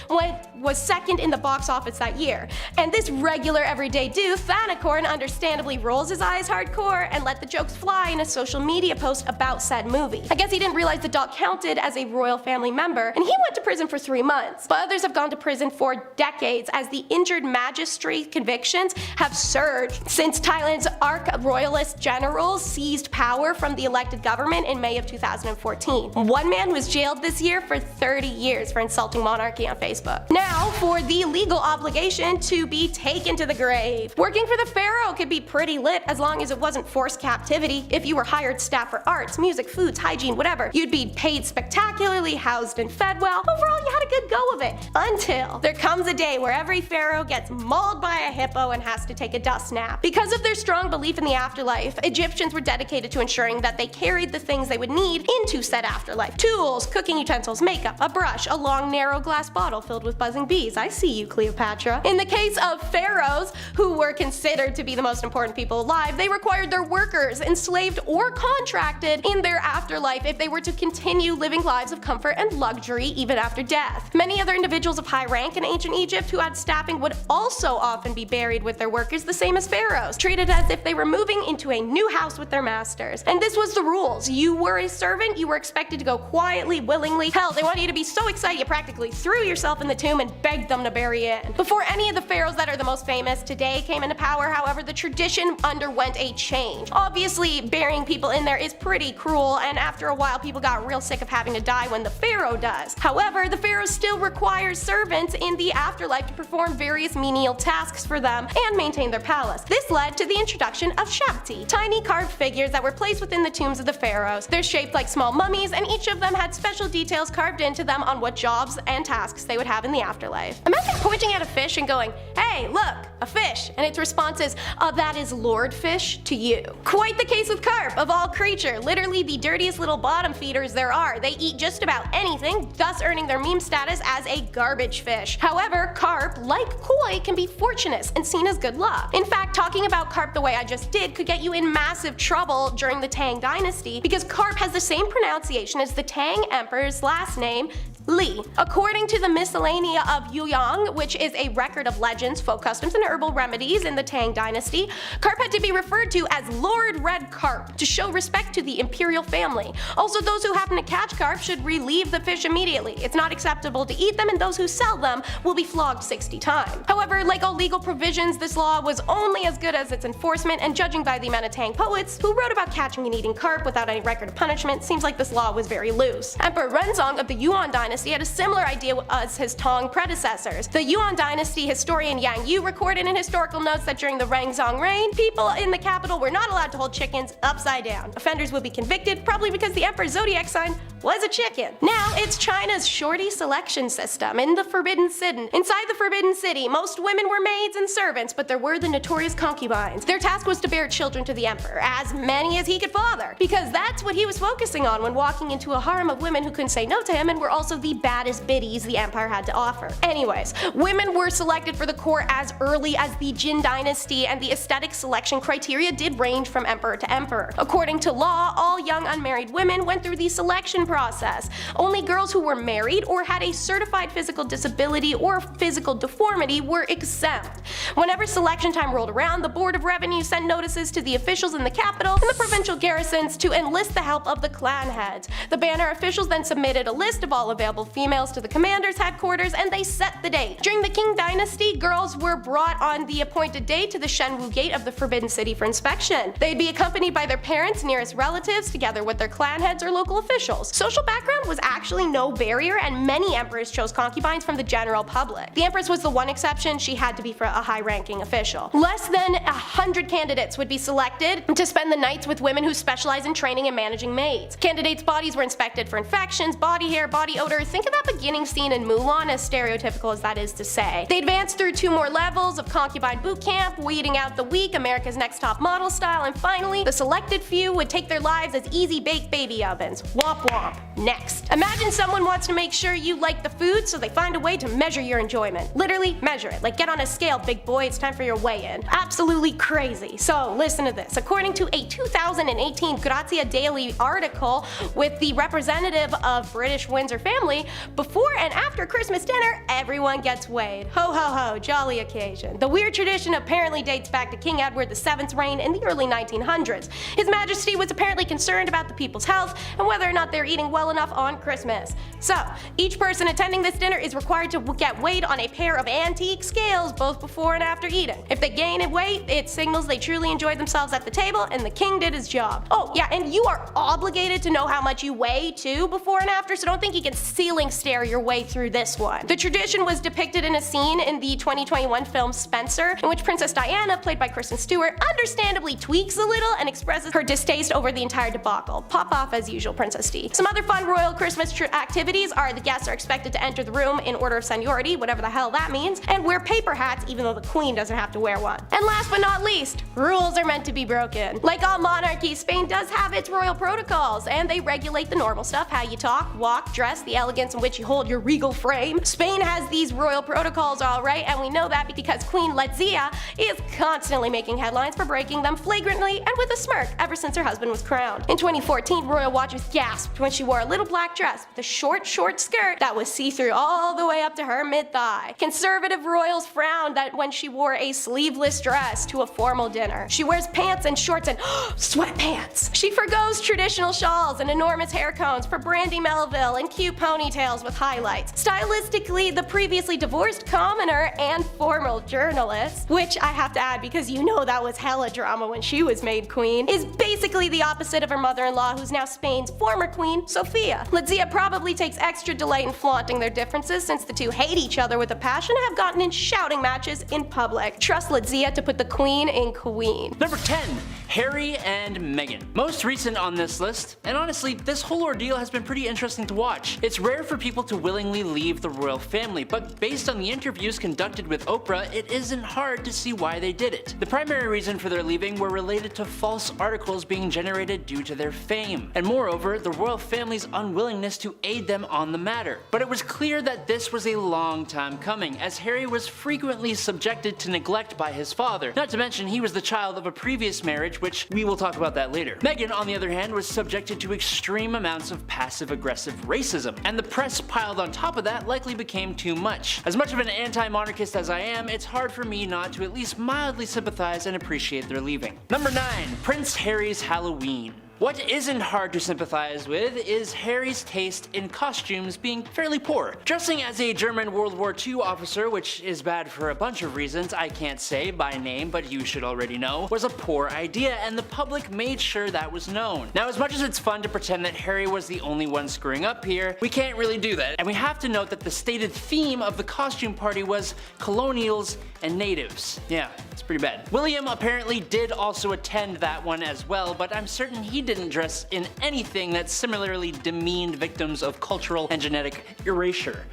was second in the box office that year. And this regular everyday dude, Thanakorn, understandably rolls his eyes hardcore and let the jokes fly in a social media post about said movie. I guess he didn't realize the dog counted as a royal family member, and he went to prison for 3 months. But others have gone to prison for decades as the injured magistrate convictions have surged since Thailand's arch-royalist generals seized power from the elected government in May of 2014. One man was jailed this year for 30 years for insulting monarchy on Facebook. Now for the legal obligation to be taken to the grave. Working for the pharaoh could be pretty lit as long as it wasn't forced captivity. If you were hired staff for arts, music, foods, hygiene, whatever, you'd be paid spectacularly, housed and fed well. Overall, you had a good go of it. Until there comes a day where every pharaoh gets mauled by a hippo and has to take a dust nap. Because of their strong belief in the afterlife, Egyptians were dedicated to ensuring that they carried the things they would need into said afterlife. Tools, cooking utensils, makeup, a brush, a long narrow glass bottle filled with buzzing bees. I see you, Cleopatra. In the case of pharaohs, who were considered to be the most important people alive, they required their workers, enslaved or contracted, in their afterlife if they were to continue living lives of comfort and luxury even after death. Many other individuals of high rank in ancient Egypt who had staffing would also often be buried with their workers, the same as pharaohs, treated as if they were moving into a new house with their masters. And this was the rules. You were a servant, you were expected to go quietly, willingly. Hell, they wanted you to be so excited you practically threw yourself in the tomb and begged them to bury you in. Before any of the pharaohs that are the most famous today came into power, however, the tradition underwent a change. Obviously, burying people in there is pretty cruel, and after a while people got real sick of having to die when the pharaoh does. However, the pharaoh still requires servants in the afterlife to perform various menial tasks for them and maintain their palace. This led to the introduction of shabti, tiny carved figures that were placed within the tombs of the pharaohs. They're shaped like small mummies, and each of them had special details carved into them on what jobs and tasks they would have in the afterlife. Imagine pointing at a fish and going, "Hey, look, a fish," and its response is, "That is Lord Fish to you." Quite the case with carp, of all creature, literally the dirtiest little bottom feeders there are. They eat just about anything, thus earning their meme status as a garbage fish. However, carp, like koi, can be fortunate and seen as good luck. In fact, talking about carp the way I just did could get you in massive trouble during the Tang dynasty, because carp has the same pronunciation as the Tang emperor's last name, Li. According to the Miscellanea of Yuyang, which is a record of legends, folk customs, and herbal remedies in the Tang dynasty, carp had to be referred to as Lord Red Carp to show respect to the imperial family. Also, those who happen to catch carp should relieve the fish immediately. It's not acceptable to eat them, and those who sell them will be flogged 60 times. However, like all legal provisions, this law was only as good as its enforcement, and judging by the amount of Tang poets who wrote about catching and eating carp without any record of punishment, seems like this law was very loose. Emperor Renzong of the Yuan dynasty had a similar idea as his Tang predecessors. The Yuan dynasty historian Yang Yu recorded in historical notes that during the Renzong reign, people in the capital were not allowed to hold chickens upside down. Offenders would be convicted, probably because the emperor's zodiac sign was a chicken. Now, it's China's shorty selection system in the Forbidden City. Inside the Forbidden City, most women were maids and servants, but there were the notorious concubines. Their task was to bear children to the emperor, as many as he could father, because that's what he was focusing on when walking into a harem of women who couldn't say no to him and were also the baddest biddies the empire had to offer. Anyways, women were selected for the court as early as the Jin dynasty, and the aesthetic selection criteria did range from emperor to emperor. According to law, all young unmarried women went through the selection process. Only girls who were married or had a certified physical disability or physical deformity were exempt. Whenever selection time rolled around, the Board of Revenue sent notices to the officials in the capital and the provincial garrisons to enlist the help of the clan heads. The banner officials then submitted a list of all available available females to the commander's headquarters, and they set the date. During the Qing dynasty, girls were brought on the appointed day to the Shenwu gate of the Forbidden City for inspection. They'd be accompanied by their parents, nearest relatives, together with their clan heads or local officials. Social background was actually no barrier, and many emperors chose concubines from the general public. The empress was the one exception. She had to be for a high-ranking official. Less than 100 candidates would be selected to spend the nights with women who specialize in training and managing maids. Candidates' bodies were inspected for infections, body hair, body odor. Think of that beginning scene in Mulan, as stereotypical as that is to say. They advanced through 2 more levels of concubine boot camp, weeding out the weak, America's Next Top Model style, and finally, the selected few would take their lives as easy-baked baby ovens. Womp womp. Next. Imagine someone wants to make sure you like the food, so they find a way to measure your enjoyment. Literally measure it. Like, get on a scale, big boy, it's time for your weigh-in. Absolutely crazy. So listen to this. According to a 2018 Grazia Daily article with the representative of British Windsor family, before and after Christmas dinner, everyone gets weighed. Ho ho ho, jolly occasion. The weird tradition apparently dates back to King Edward VII's reign in the early 1900s. His Majesty was apparently concerned about the people's health and whether or not they're eating well enough on Christmas. So, each person attending this dinner is required to get weighed on a pair of antique scales both before and after eating. If they gain in weight, it signals they truly enjoyed themselves at the table and the king did his job. Oh yeah, and you are obligated to know how much you weigh too before and after, so don't think you can ceiling stare your way through this one. The tradition was depicted in a scene in the 2021 film Spencer, in which Princess Diana, played by Kristen Stewart, understandably tweaks a little and expresses her distaste over the entire debacle. Pop off as usual, Princess D. Some other fun royal Christmas activities are the guests are expected to enter the room in order of seniority, whatever the hell that means, and wear paper hats even though the queen doesn't have to wear one. And last but not least, rules are meant to be broken. Like all monarchies, Spain does have its royal protocols, and they regulate the normal stuff, how you talk, walk, dress, the elegance in which you hold your regal frame. Spain has these royal protocols alright, and we know that because Queen Letizia is constantly making headlines for breaking them flagrantly and with a smirk ever since her husband was crowned. In 2014, royal watchers gasped when she wore a little black dress with a short skirt that was see-through all the way up to her mid-thigh. Conservative royals frowned at when she wore a sleeveless dress to a formal dinner. She wears pants and shorts and sweatpants. She forgoes traditional shawls and enormous hair cones for Brandy Melville and cute ponytails with highlights. Stylistically, the previously divorced commoner and formal journalist, which I have to add because you know that was hella drama when she was made queen, is basically the opposite of her mother-in-law, who's now Spain's former queen, Sofia. Letizia probably takes extra delight in flaunting their differences since the two hate each other with a passion and have gotten in shouting matches in public. Trust Letizia to put the queen in queen. Number 10. Harry and Meghan. Most recent on this list, and honestly, this whole ordeal has been pretty interesting to watch. It's rare for people to willingly leave the royal family, but based on the interviews conducted with Oprah, it isn't hard to see why they did it. The primary reason for their leaving were related to false articles being generated due to their fame, and moreover, the royal family's unwillingness to aid them on the matter. But it was clear that this was a long time coming, as Harry was frequently subjected to neglect by his father, not to mention he was the child of a previous marriage, which we will talk about that later. Meghan, on the other hand, was subjected to extreme amounts of passive-aggressive racism, and the press piled on top of that likely became too much. As much of an anti-monarchist as I am, it's hard for me not to at least mildly sympathize and appreciate their leaving. Number 9. Prince Harry's Halloween. What isn't hard to sympathize with is Harry's taste in costumes being fairly poor. Dressing as a German World War II officer, which is bad for a bunch of reasons I can't say by name but you should already know, was a poor idea, and the public made sure that was known. Now, as much as it's fun to pretend that Harry was the only one screwing up here, we can't really do that, and we have to note that the stated theme of the costume party was colonials and natives. Yeah, it's pretty bad. William apparently did also attend that one as well, but I'm certain he didn't dress in anything that similarly demeaned victims of cultural and genetic erasure.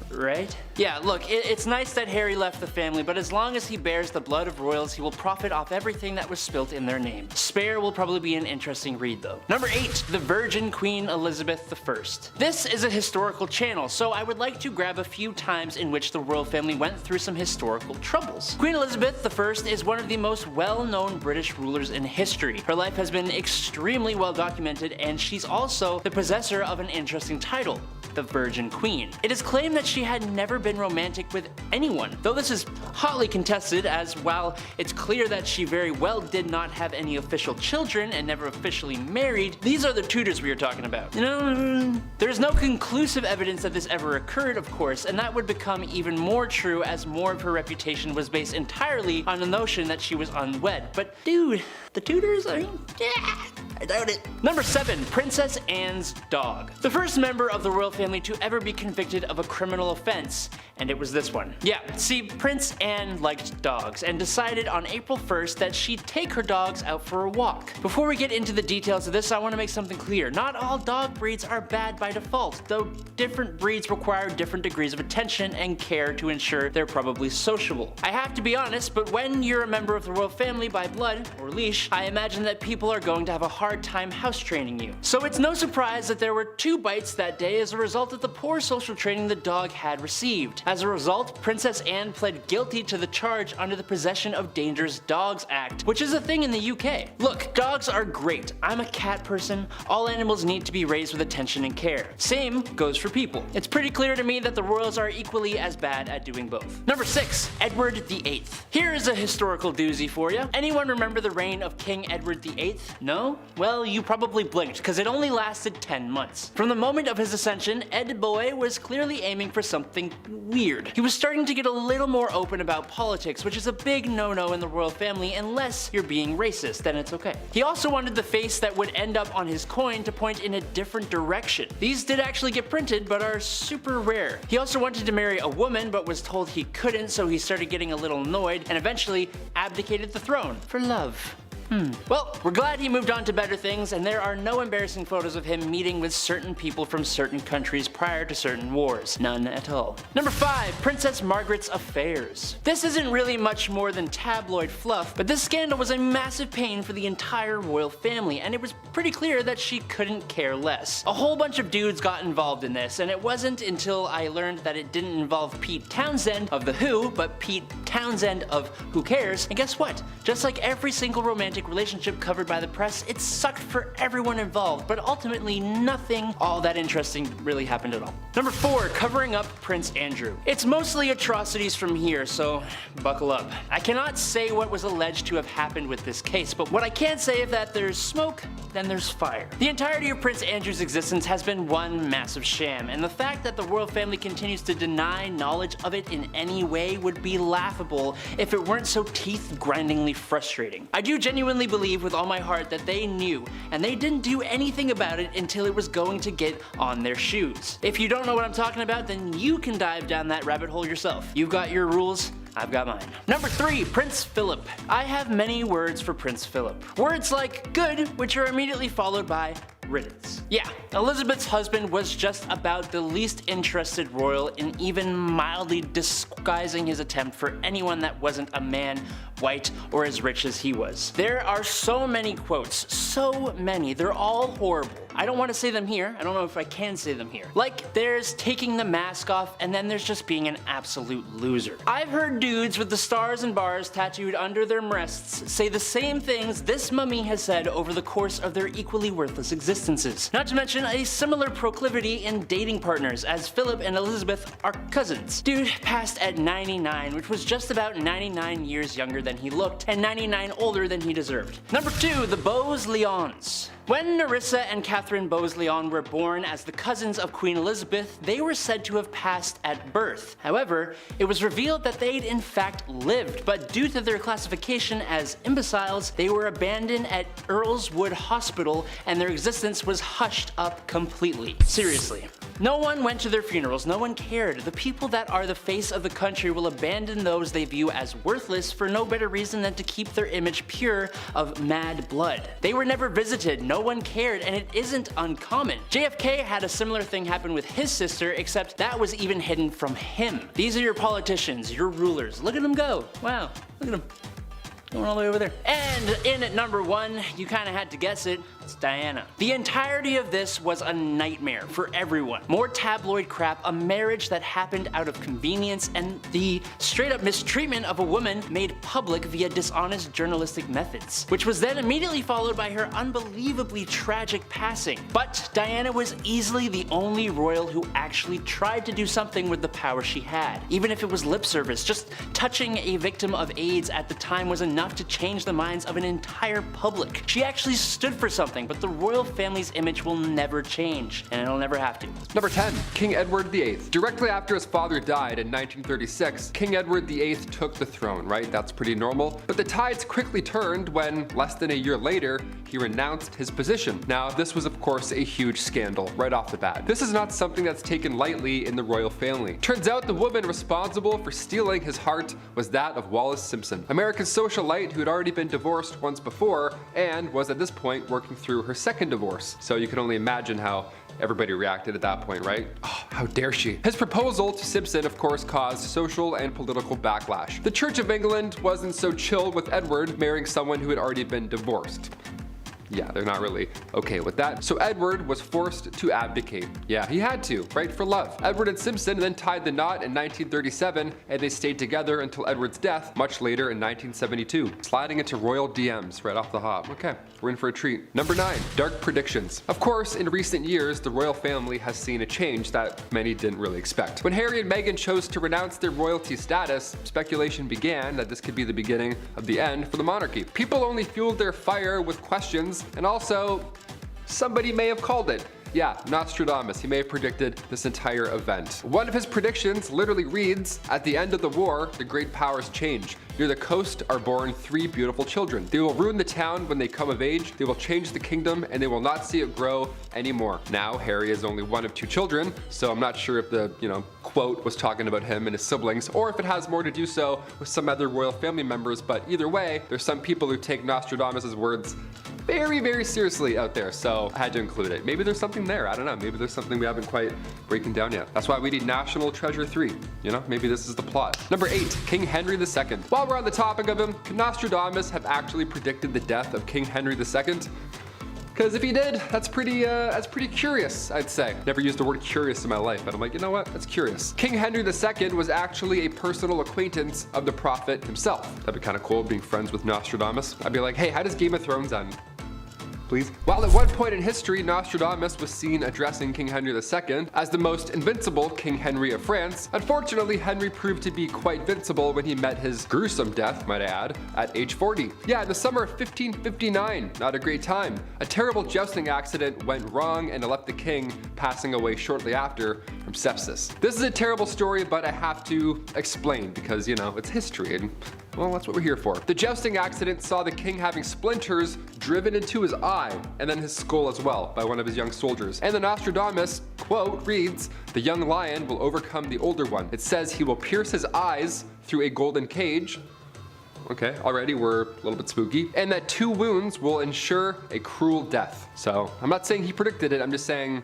Right? Yeah, look, it's nice that Harry left the family, but as long as he bears the blood of royals, he will profit off everything that was spilt in their name. Spare will probably be an interesting read though. Number 8. The Virgin Queen Elizabeth I. This is a historical channel, so I would like to grab a few times in which the royal family went through some historical troubles. Queen Elizabeth I is one of the most well-known British rulers in history. Her life has been extremely well documented, and she's also the possessor of an interesting title, the Virgin Queen. It is claimed that she she had never been romantic with anyone. Though this is hotly contested, as while it's clear that she very well did not have any official children and never officially married, these are the Tudors we are talking about. There's no conclusive evidence that this ever occurred, of course, and that would become even more true as more of her reputation was based entirely on the notion that she was unwed. But dude, the Tudors, I doubt it. Number 7, Princess Anne's dog. The first member of the royal family to ever be convicted of a criminal offense, and it was this one. Yeah, see, Prince Anne liked dogs and decided on April 1st that she'd take her dogs out for a walk. Before we get into the details of this, I want to make something clear. Not all dog breeds are bad by default, though different breeds require different degrees of attention and care to ensure they're probably sociable. I have to be honest, but when you're a member of the royal family by blood, or leash, I imagine that people are going to have a hard time house training you. So it's no surprise that there were 2 bites that day as a result of the poor social training the dog had received. As a result, Princess Anne pled guilty to the charge under the Possession of Dangerous Dogs Act, which is a thing in the UK. Look, dogs are great. I'm a cat person. All animals need to be raised with attention and care. Same goes for people. It's pretty clear to me that the royals are equally as bad at doing both. Number 6, Edward VIII. Here is a historical doozy for you. Anyone remember the reign of King Edward VIII? No? Well, you probably blinked, because it only lasted 10 months. From the moment of his ascension, Ed Boy was clearly aiming for something weird. He was starting to get a little more open about politics, which is a big no-no in the royal family unless you're being racist, then it's okay. He also wanted the face that would end up on his coin to point in a different direction. These did actually get printed, but are super rare. He also wanted to marry a woman, but was told he couldn't, so he started getting a little annoyed and eventually abdicated the throne for love. Well, we're glad he moved on to better things, and there are no embarrassing photos of him meeting with certain people from certain countries prior to certain wars. None at all. Number 5, Princess Margaret's affairs. This isn't really much more than tabloid fluff, but this scandal was a massive pain for the entire royal family, and it was pretty clear that she couldn't care less. A whole bunch of dudes got involved in this, and it wasn't until I learned that it didn't involve Pete Townsend of The Who, but Pete Townsend of Who Cares, and guess what? Just like every single romantic relationship covered by the press, it sucked for everyone involved, but ultimately nothing all that interesting really happened at all. Number 4, covering up Prince Andrew. It's mostly atrocities from here, so buckle up. I cannot say what was alleged to have happened with this case, but what I can say is that there's smoke, then there's fire. The entirety of Prince Andrew's existence has been one massive sham, and the fact that the royal family continues to deny knowledge of it in any way would be laughable if it weren't so teeth-grindingly frustrating. I do genuinely believe with all my heart that they knew, and they didn't do anything about it until it was going to get on their shoes. If you don't know what I'm talking about, then you can dive down that rabbit hole yourself. You've got your rules, I've got mine. Number 3, Prince Philip. I have many words for Prince Philip. Words like good, which are immediately followed by riddance. Yeah, Elizabeth's husband was just about the least interested royal in even mildly disguising his attempt for anyone that wasn't a man, white, or as rich as he was. There are so many quotes, so many, they're all horrible. I don't want to say them here, I don't know if I can say them here. Like, there's taking the mask off, and then there's just being an absolute loser. I've heard dudes with the stars and bars tattooed under their breasts say the same things this mummy has said over the course of their equally worthless existences. Not to mention a similar proclivity in dating partners, as Philip and Elizabeth are cousins. Dude passed at 99, which was just about 99 years younger than he looked, and 99 older than he deserved. Number 2, the Bowes-Lyons. When Nerissa and Catherine Bowes-Lyon were born as the cousins of Queen Elizabeth, they were said to have passed at birth. However, it was revealed that they'd in fact lived, but due to their classification as imbeciles, they were abandoned at Earlswood Hospital and their existence was hushed up completely. Seriously. No one went to their funerals, no one cared. The people that are the face of the country will abandon those they view as worthless for no better reason than to keep their image pure of mad blood. They were never visited, no one cared, and it isn't uncommon. JFK had a similar thing happen with his sister, except that was even hidden from him. These are your politicians, your rulers. Look at them go. Wow, look at them. Going all the way over there. And in at number 1, you kinda had to guess it, It's Diana. The entirety of this was a nightmare for everyone. More tabloid crap, a marriage that happened out of convenience, and the straight up mistreatment of a woman made public via dishonest journalistic methods, which was then immediately followed by her unbelievably tragic passing. But Diana was easily the only royal who actually tried to do something with the power she had. Even if it was lip service, just touching a victim of AIDS at the time was enough to change the minds of an entire public. She actually stood for something, but the royal family's image will never change, and it'll never have to. Number 10. King Edward VIII. Directly after his father died in 1936, King Edward VIII took the throne, right? That's pretty normal. But the tides quickly turned when, less than a year later, he renounced his position. Now, this was of course a huge scandal right off the bat. This is not something that's taken lightly in the royal family. Turns out the woman responsible for stealing his heart was that of Wallis Simpson, America's socialite who had already been divorced once before and was at this point working through her second divorce. So you can only imagine how everybody reacted at that point, right? Oh, how dare she? His proposal to Simpson, of course, caused social and political backlash. The Church of England wasn't so chill with Edward marrying someone who had already been divorced. Yeah, they're not really okay with that. So Edward was forced to abdicate. Yeah, he had to, right, for love. Edward and Simpson then tied the knot in 1937, and they stayed together until Edward's death much later in 1972. Sliding into royal DMs right off the hop. Okay, we're in for a treat. Number 9, dark predictions. Of course, in recent years, the royal family has seen a change that many didn't really expect. When Harry and Meghan chose to renounce their royalty status, speculation began that this could be the beginning of the end for the monarchy. People only fueled their fire with questions, and also, somebody may have called it. Yeah, Nostradamus, he may have predicted this entire event. One of his predictions literally reads, "At the end of the war, the great powers change. Near the coast are born 3 beautiful children. They will ruin the town when they come of age, they will change the kingdom, and they will not see it grow anymore." Now, Harry is only one of 2 children, so I'm not sure if the, quote was talking about him and his siblings, or if it has more to do so with some other royal family members, but either way, there's some people who take Nostradamus' words very, very seriously out there, so I had to include it. Maybe there's something there, I don't know, maybe there's something we haven't quite breaking down yet. That's why we need National Treasure 3, maybe this is the plot. Number 8, King Henry II. While we're on the topic of him, could Nostradamus have actually predicted the death of King Henry II? Because if he did, that's pretty curious, I'd say. Never used the word curious in my life, but I'm like, you know what, that's curious. King Henry II was actually a personal acquaintance of the prophet himself. That'd be kind of cool, being friends with Nostradamus. I'd be like, hey, how does Game of Thrones end? Please. While at one point in history, Nostradamus was seen addressing King Henry II as the most invincible King Henry of France, unfortunately, Henry proved to be quite vincible when he met his gruesome death, might I add, at age 40. Yeah, in the summer of 1559, not a great time. A terrible jousting accident went wrong and it left the king passing away shortly after from sepsis. This is a terrible story, but I have to explain because, it's history and, well, that's what we're here for. The jousting accident saw the king having splinters driven into his eye and then his skull as well by one of his young soldiers. And the Nostradamus quote reads, "The young lion will overcome the older one. It says he will pierce his eyes through a golden cage." Okay, already we're a little bit spooky. "And that 2 wounds will ensure a cruel death." So I'm not saying he predicted it, I'm just saying,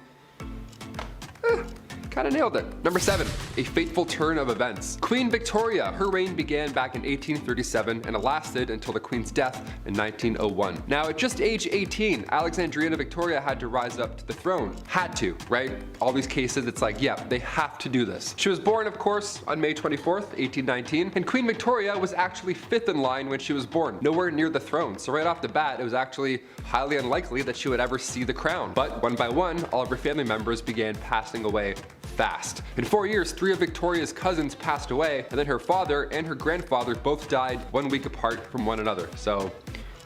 kind of nailed it. Number 7, a fateful turn of events. Queen Victoria, her reign began back in 1837 and it lasted until the Queen's death in 1901. Now at just age 18, Alexandrina Victoria had to rise up to the throne. Had to, right? All these cases, it's like, yeah, they have to do this. She was born, of course, on May 24th, 1819, and Queen Victoria was actually 5th in line when she was born, nowhere near the throne. So right off the bat, it was actually highly unlikely that she would ever see the crown. But one by one, all of her family members began passing away fast. In 4 years, 3 of Victoria's cousins passed away, and then her father and her grandfather both died 1 week apart from one another. So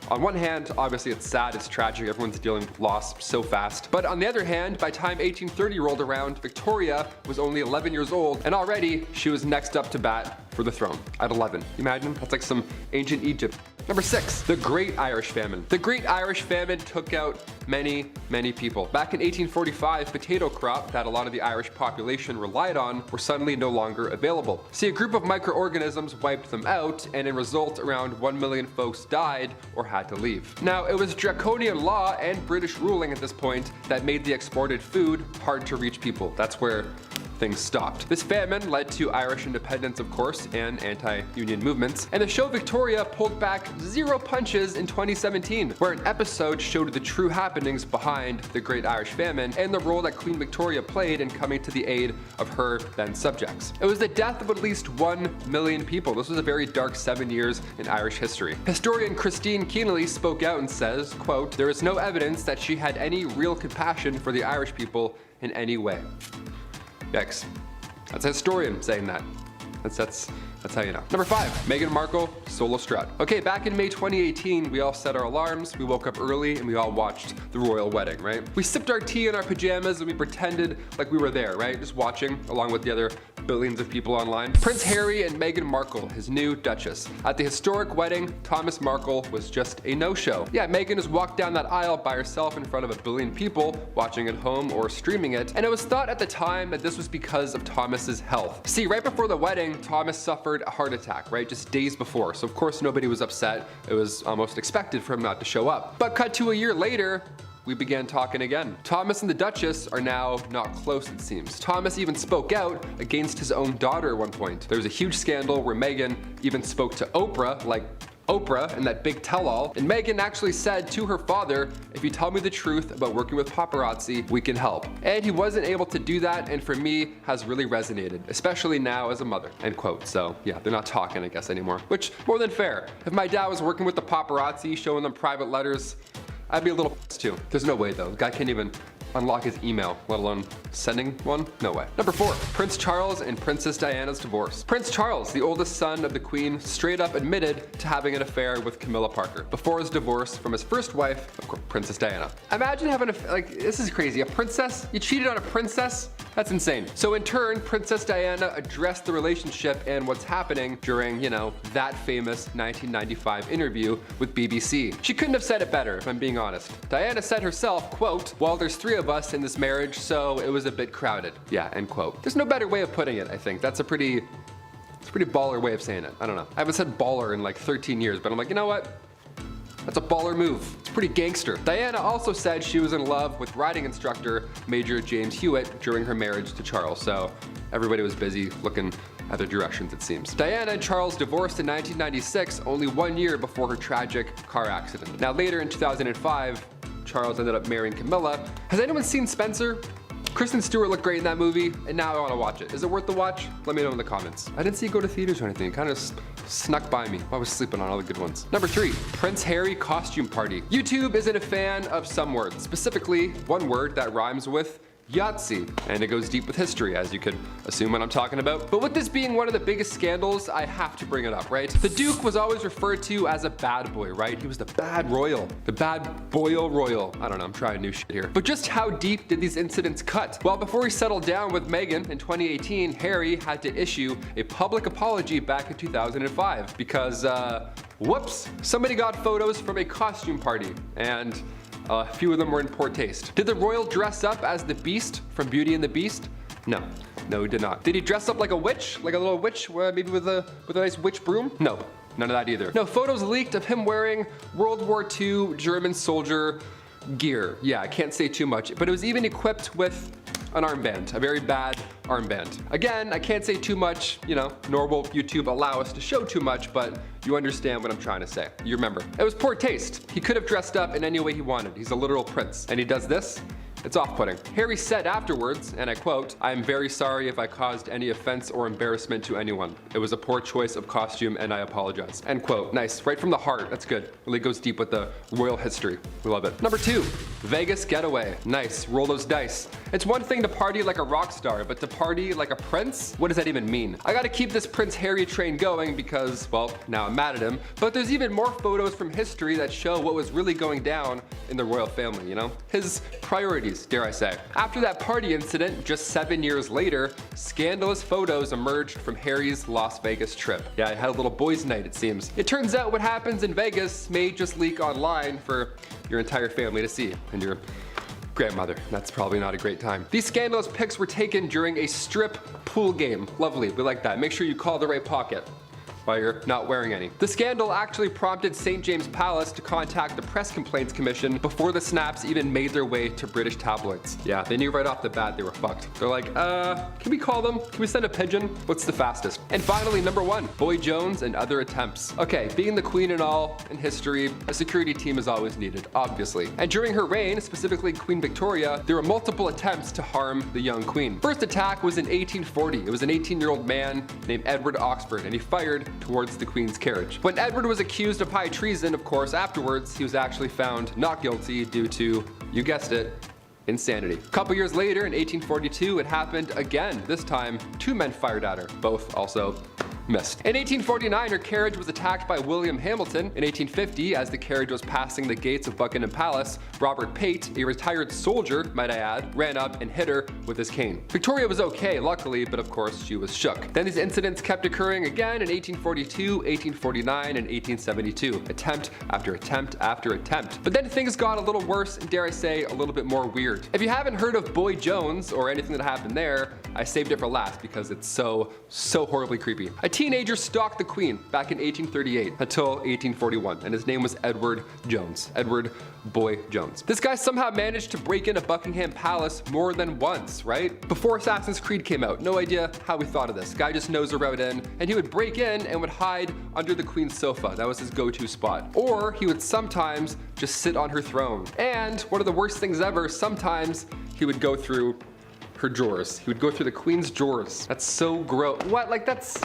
on one hand, obviously it's sad, it's tragic, everyone's dealing with loss so fast. But on the other hand, by the time 1830 rolled around, Victoria was only 11 years old, and already she was next up to bat for the throne at 11. Imagine, that's like some ancient Egypt. Number 6, the Great Irish Famine. The Great Irish Famine took out many, many people. Back in 1845, potato crop that a lot of the Irish population relied on were suddenly no longer available. See, a group of microorganisms wiped them out, and in result, around 1 million folks died or had to leave. Now, it was draconian law and British ruling at this point that made the exported food hard to reach people. That's where things stopped. This famine led to Irish independence, of course, and anti-union movements, and the show Victoria pulled back 0 punches in 2017, where an episode showed the true happenings behind the Great Irish Famine and the role that Queen Victoria played in coming to the aid of her then subjects. It was the death of at least 1 million people. This was a very dark 7 years in Irish history. Historian Christine Keneally spoke out and says, quote, "There is no evidence that she had any real compassion for the Irish people in any way." Yikes. That's a historian saying that. That's how you know. Number 5, Meghan Markle solo strut. Okay, back in May 2018, we all set our alarms, we woke up early, and we all watched the royal wedding, right? We sipped our tea in our pajamas and we pretended like we were there, right? Just watching along with the other billions of people online. Prince Harry and Meghan Markle, his new Duchess. At the historic wedding, Thomas Markle was just a no-show. Yeah, Meghan has walked down that aisle by herself in front of a billion people watching at home or streaming it, and it was thought at the time that this was because of Thomas's health. See, right before the wedding, Thomas suffered a heart attack, right? Just days before, so of course nobody was upset. It was almost expected for him not to show up. But cut to a year later, we began talking again. Thomas and the Duchess are now not close, it seems. Thomas even spoke out against his own daughter at one point. There was a huge scandal where Meghan even spoke to Oprah, like Oprah and that big tell-all, and Meghan actually said to her father, "If you tell me the truth about working with paparazzi, we can help." And he wasn't able to do that, and for me, has really resonated, especially now as a mother, end quote. So yeah, they're not talking, I guess, anymore, which more than fair. If my dad was working with the paparazzi, showing them private letters, I'd be a little pissed too. There's no way though, the guy can't even unlock his email, let alone sending one? No way. Number 4, Prince Charles and Princess Diana's divorce. Prince Charles, the oldest son of the Queen, straight up admitted to having an affair with Camilla Parker before his divorce from his first wife, of course, Princess Diana. Imagine having this is crazy. A princess? You cheated on a princess? That's insane. So in turn, Princess Diana addressed the relationship and what's happening during, that famous 1995 interview with BBC. She couldn't have said it better, if I'm being honest. Diana said herself, quote, "Well, there's 3 of us in this marriage, so it was a bit crowded." Yeah, end quote. There's no better way of putting it, I think. It's a pretty baller way of saying it. I don't know. I haven't said baller in like 13 years, but I'm like, you know what? That's a baller move. It's pretty gangster. Diana also said she was in love with riding instructor Major James Hewitt during her marriage to Charles, so everybody was busy looking other directions, it seems. Diana and Charles divorced in 1996, only 1 year before her tragic car accident. Now later in 2005, Charles ended up marrying Camilla. Has anyone seen Spencer? Kristen Stewart looked great in that movie, and now I want to watch it. Is it worth the watch? Let me know in the comments. I didn't see it go to theaters or anything. It kind of snuck by me. I was sleeping on all the good ones. Number 3, Prince Harry costume party. YouTube isn't a fan of some words, specifically one word that rhymes with Yahtzee, and it goes deep with history, as you could assume what I'm talking about. But with this being one of the biggest scandals, I have to bring it up, right? The Duke was always referred to as a bad boy, right? He was the bad royal, the bad boil royal. I don't know, I'm trying new shit here. But just how deep did these incidents cut? Well, before he settled down with Meghan in 2018, Harry had to issue a public apology back in 2005 because, whoops, somebody got photos from a costume party, and a few of them were in poor taste. Did the royal dress up as the Beast from Beauty and the Beast? No, he did not. Did he dress up like a witch? Like a little witch, maybe with a nice witch broom? No, none of that either. No, photos leaked of him wearing World War II German soldier gear. Yeah, I can't say too much, but it was even equipped with an armband, a very bad armband. Again, I can't say too much, nor will YouTube allow us to show too much, but you understand what I'm trying to say. You remember. It was poor taste. He could have dressed up in any way he wanted. He's a literal prince. And he does this? It's off-putting. Harry said afterwards, and I quote, "I am very sorry if I caused any offense or embarrassment to anyone. It was a poor choice of costume and I apologize." End quote. Nice, right from the heart. That's good. Really goes deep with the royal history. We love it. Number 2, Vegas getaway. Nice, roll those dice. It's one thing to party like a rock star, but to party like a prince? What does that even mean? I gotta keep this Prince Harry train going because, well, now I'm mad at him, but there's even more photos from history that show what was really going down in the royal family, His priorities, dare I say. After that party incident, just 7 years later, scandalous photos emerged from Harry's Las Vegas trip. Yeah, I had a little boys' night, it seems. It turns out what happens in Vegas may just leak online for your entire family to see, and your grandmother. That's probably not a great time. These scandalous pics were taken during a strip pool game. Lovely, we like that. Make sure you call the right pocket. while you're not wearing any. The scandal actually prompted St. James Palace to contact the Press Complaints Commission before the snaps even made their way to British tabloids. Yeah, they knew right off the bat they were fucked. They're like, can we call them? Can we send a pigeon? What's the fastest? And finally, number 1, Boy Jones and other attempts. Okay, being the queen and all in history, a security team is always needed, obviously. And during her reign, specifically Queen Victoria, there were multiple attempts to harm the young queen. First attack was in 1840. It was an 18-year-old man named Edward Oxford, and he fired towards the queen's carriage. When Edward was accused of high treason, of course, afterwards, he was actually found not guilty due to, you guessed it, insanity. A couple years later, in 1842, it happened again. This time, 2 men fired at her, both also missed. In 1849, her carriage was attacked by William Hamilton. In 1850, as the carriage was passing the gates of Buckingham Palace, Robert Pate, a retired soldier, might I add, ran up and hit her with his cane. Victoria was okay, luckily, but of course she was shook. Then these incidents kept occurring again in 1842, 1849, and 1872. Attempt after attempt after attempt. But then things got a little worse and, dare I say, a little bit more weird. If you haven't heard of Boy Jones or anything that happened there, I saved it for last because it's so horribly creepy. A teenager stalked the queen back in 1838 until 1841, and his name was Edward Jones. Edward Boy Jones. This guy somehow managed to break into Buckingham Palace more than once, right? Before Assassin's Creed came out, no idea how we thought of this. Guy just knows a route in, and he would break in and would hide under the queen's sofa. That was his go-to spot. Or he would sometimes just sit on her throne. And one of the worst things ever, sometimes he would go through her drawers. He would go through the queen's drawers. That's so gross. What? Like that's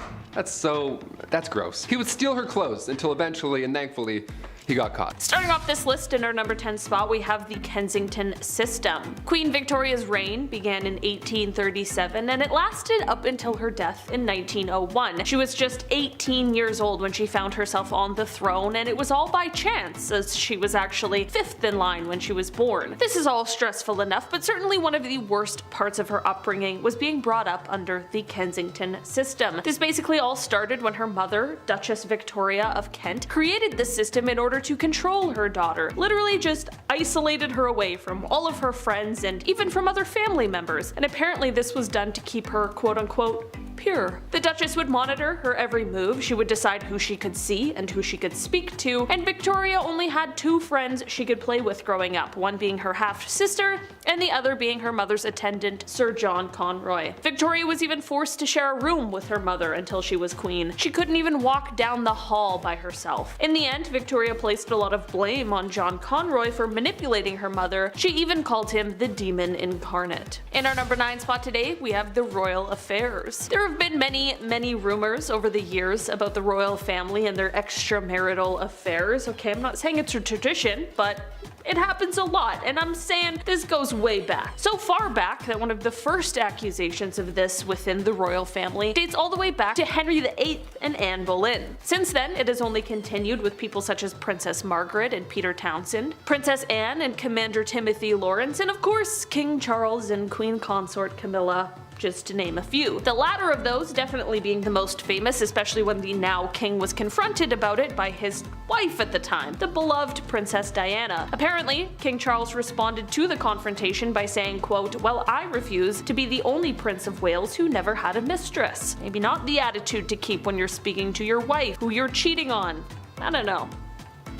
gross. He would steal her clothes until eventually and thankfully he got caught. Starting off this list in our number 10 spot, we have the Kensington system. Queen Victoria's reign began in 1837 and it lasted up until her death in 1901. She was just 18 years old when she found herself on the throne, and it was all by chance, as she was actually 5th in line when she was born. This is all stressful enough, but certainly one of the worst parts of her upbringing was being brought up under the Kensington system. This basically all started when her mother, Duchess Victoria of Kent, created this system in order to control her daughter, literally just isolated her away from all of her friends and even from other family members, and apparently this was done to keep her quote-unquote pure. The Duchess would monitor her every move, she would decide who she could see and who she could speak to, and Victoria only had 2 friends she could play with growing up, one being her half-sister and the other being her mother's attendant, Sir John Conroy. Victoria was even forced to share a room with her mother until she was queen. She couldn't even walk down the hall by herself. In the end, Victoria placed a lot of blame on John Conroy for manipulating her mother. She even called him the demon incarnate. In our number 9 spot today, we have the royal affairs. There have been many rumors over the years about the royal family and their extramarital affairs. Okay, I'm not saying it's a tradition, but it happens a lot, and I'm saying this goes way back. So far back that one of the first accusations of this within the royal family dates all the way back to Henry VIII and Anne Boleyn. Since then, it has only continued with people such as Princess Margaret and Peter Townsend, Princess Anne and Commander Timothy Lawrence, and of course King Charles and Queen Consort Camilla, just to name a few. The latter of those definitely being the most famous, especially when the now king was confronted about it by his wife at the time, the beloved Princess Diana. Apparently, King Charles responded to the confrontation by saying, quote, "Well, I refuse to be the only Prince of Wales who never had a mistress." Maybe not the attitude to keep when you're speaking to your wife, who you're cheating on. I don't know.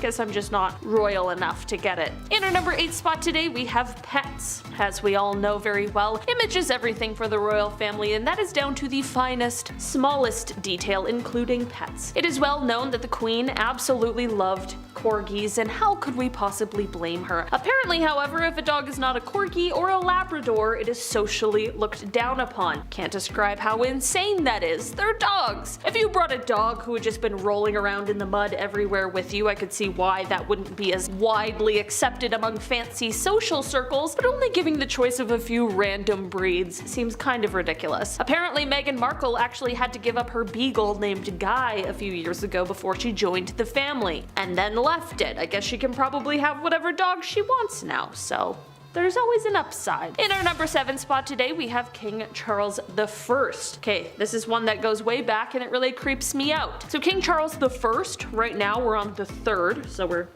Guess I'm just not royal enough to get it. In our number 8 spot today, we have pets. As we all know very well, image is everything for the royal family, and that is down to the finest, smallest detail, including pets. It is well known that the queen absolutely loved corgis, and how could we possibly blame her? Apparently, however, if a dog is not a corgi or a Labrador, it is socially looked down upon. Can't describe how insane that is. They're dogs. If you brought a dog who had just been rolling around in the mud everywhere with you, I could see why that wouldn't be as widely accepted among fancy social circles, but only giving the choice of a few random breeds seems kind of ridiculous. Apparently, Meghan Markle actually had to give up her beagle named Guy a few years ago before she joined the family, and then left it. I guess she can probably have whatever dog she wants now, so there's always an upside. In our number 7 spot today, we have King Charles the First. Okay, this is one that goes way back and it really creeps me out. So King Charles the First, right now we're on the 3rd, so we're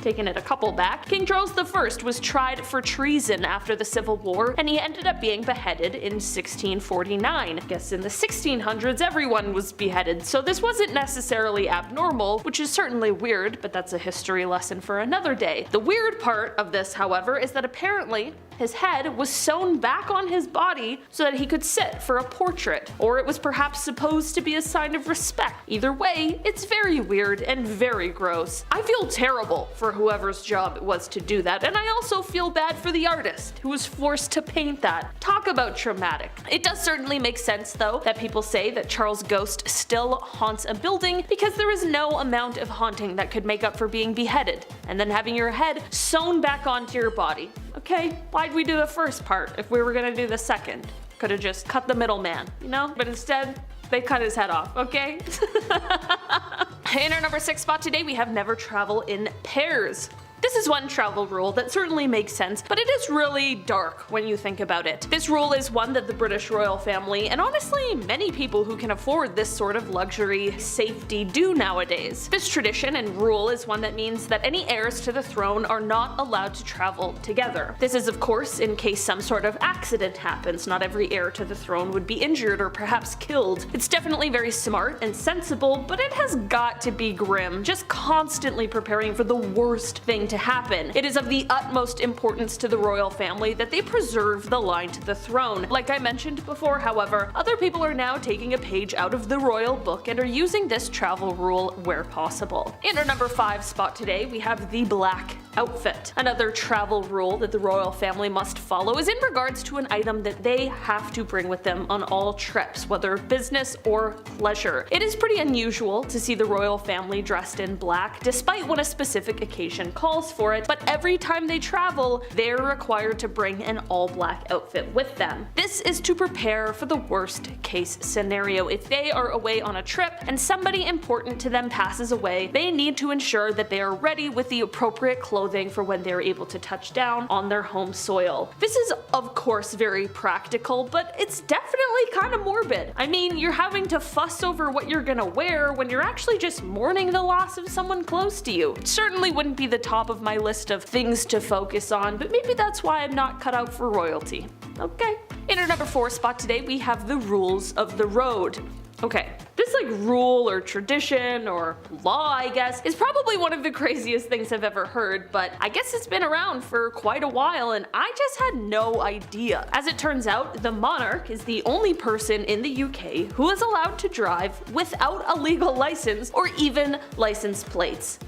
Taking it a couple back, King Charles I was tried for treason after the Civil War, and he ended up being beheaded in 1649. I guess in the 1600s everyone was beheaded, so this wasn't necessarily abnormal, which is certainly weird, but that's a history lesson for another day. The weird part of this, however, is that apparently his head was sewn back on his body so that he could sit for a portrait, or it was perhaps supposed to be a sign of respect. Either way, it's very weird and very gross. I feel terrible for whoever's job it was to do that, and I also feel bad for the artist who was forced to paint that. Talk about traumatic. It does certainly make sense though that people say that Charles' ghost still haunts a building because there is no amount of haunting that could make up for being beheaded and then having your head sewn back onto your body. Okay, why'd we do the first part if we were gonna do the second? Could've just cut the middleman, you know? But instead, they cut his head off, okay? In our number 6 spot today, we have never travel in pairs. This is one travel rule that certainly makes sense, but it is really dark when you think about it. This rule is one that the British royal family, and honestly many people who can afford this sort of luxury safety, do nowadays. This tradition and rule is one that means that any heirs to the throne are not allowed to travel together. This is of course in case some sort of accident happens. Not every heir to the throne would be injured or perhaps killed. It's definitely very smart and sensible, but it has got to be grim, just constantly preparing for the worst thing to happen. It is of the utmost importance to the royal family that they preserve the line to the throne. Like I mentioned before, however, other people are now taking a page out of the royal book and are using this travel rule where possible. In our number 5 spot today, we have the black outfit. Another travel rule that the royal family must follow is in regards to an item that they have to bring with them on all trips, whether business or pleasure. It is pretty unusual to see the royal family dressed in black, despite when a specific occasion calls for it, but every time they travel, they're required to bring an all-black outfit with them. This is to prepare for the worst case scenario. If they are away on a trip and somebody important to them passes away, they need to ensure that they are ready with the appropriate clothing for when they're able to touch down on their home soil. This is of course very practical, but it's definitely kind of morbid. I mean, you're having to fuss over what you're gonna wear when you're actually just mourning the loss of someone close to you. It certainly wouldn't be the top of my list of things to focus on, but maybe that's why I'm not cut out for royalty. Okay. In our number 4 spot today, we have the rules of the road. Okay, this rule or tradition or law, I guess, is probably one of the craziest things I've ever heard, but I guess it's been around for quite a while and I just had no idea. As it turns out, the monarch is the only person in the UK who is allowed to drive without a legal license or even license plates.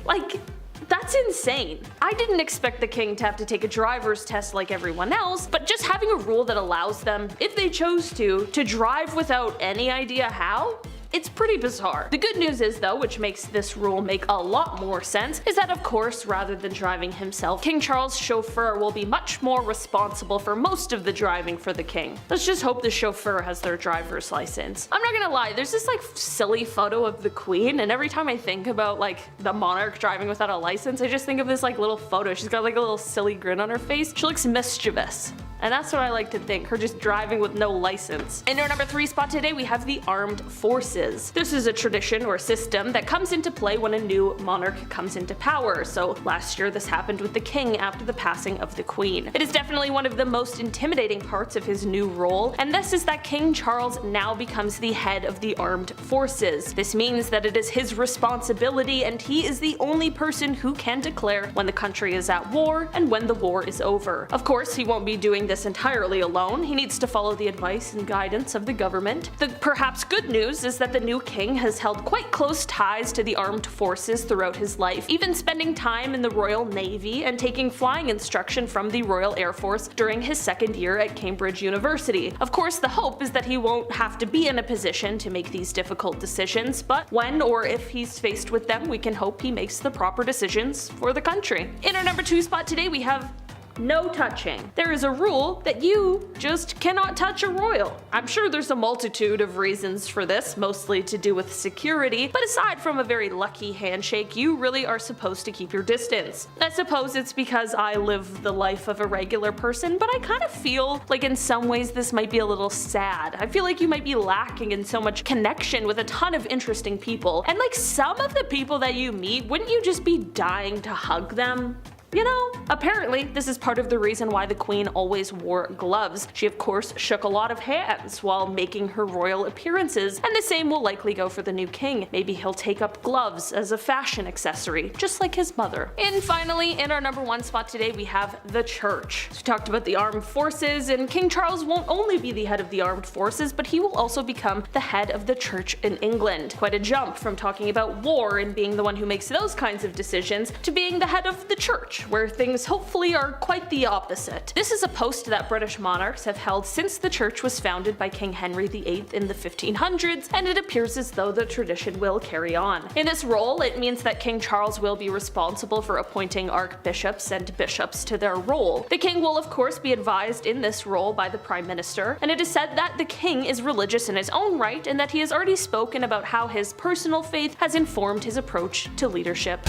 That's insane. I didn't expect the king to have to take a driver's test like everyone else, but just having a rule that allows them, if they chose to drive without any idea how? It's pretty bizarre. The good news is though, which makes this rule make a lot more sense, is that of course, rather than driving himself, King Charles' chauffeur will be much more responsible for most of the driving for the king. Let's just hope the chauffeur has their driver's license. I'm not gonna lie, there's this silly photo of the queen, and every time I think about the monarch driving without a license, I just think of this little photo. She's got a little silly grin on her face. She looks mischievous. And that's what I like to think, her just driving with no license. In our number 3 spot today, we have the armed forces. This is a tradition or system that comes into play when a new monarch comes into power. So last year this happened with the king after the passing of the queen. It is definitely one of the most intimidating parts of his new role, and this is that King Charles now becomes the head of the armed forces. This means that it is his responsibility and he is the only person who can declare when the country is at war and when the war is over. Of course, he won't be doing this entirely alone. He needs to follow the advice and guidance of the government. The perhaps good news is that the new king has held quite close ties to the armed forces throughout his life, even spending time in the Royal Navy and taking flying instruction from the Royal Air Force during his 2nd year at Cambridge University. Of course, the hope is that he won't have to be in a position to make these difficult decisions, but when or if he's faced with them, we can hope he makes the proper decisions for the country. In our number 2 spot today, we have No touching. There is a rule that you just cannot touch a royal. I'm sure there's a multitude of reasons for this, mostly to do with security, but aside from a very lucky handshake, you really are supposed to keep your distance. I suppose it's because I live the life of a regular person, but I kind of feel like in some ways this might be a little sad. I feel like you might be lacking in so much connection with a ton of interesting people, and like some of the people that you meet, wouldn't you just be dying to hug them? You know, apparently this is part of the reason why the Queen always wore gloves. She of course shook a lot of hands while making her royal appearances, and the same will likely go for the new king. Maybe he'll take up gloves as a fashion accessory, just like his mother. And finally, in our number 1 spot today, we have the church. So we talked about the armed forces, and King Charles won't only be the head of the armed forces, but he will also become the head of the church in England. Quite a jump from talking about war and being the one who makes those kinds of decisions to being the head of the church, where things hopefully are quite the opposite. This is a post that British monarchs have held since the church was founded by King Henry VIII in the 1500s, and it appears as though the tradition will carry on. In this role, it means that King Charles will be responsible for appointing archbishops and bishops to their role. The king will of course be advised in this role by the Prime Minister, and it is said that the king is religious in his own right and that he has already spoken about how his personal faith has informed his approach to leadership.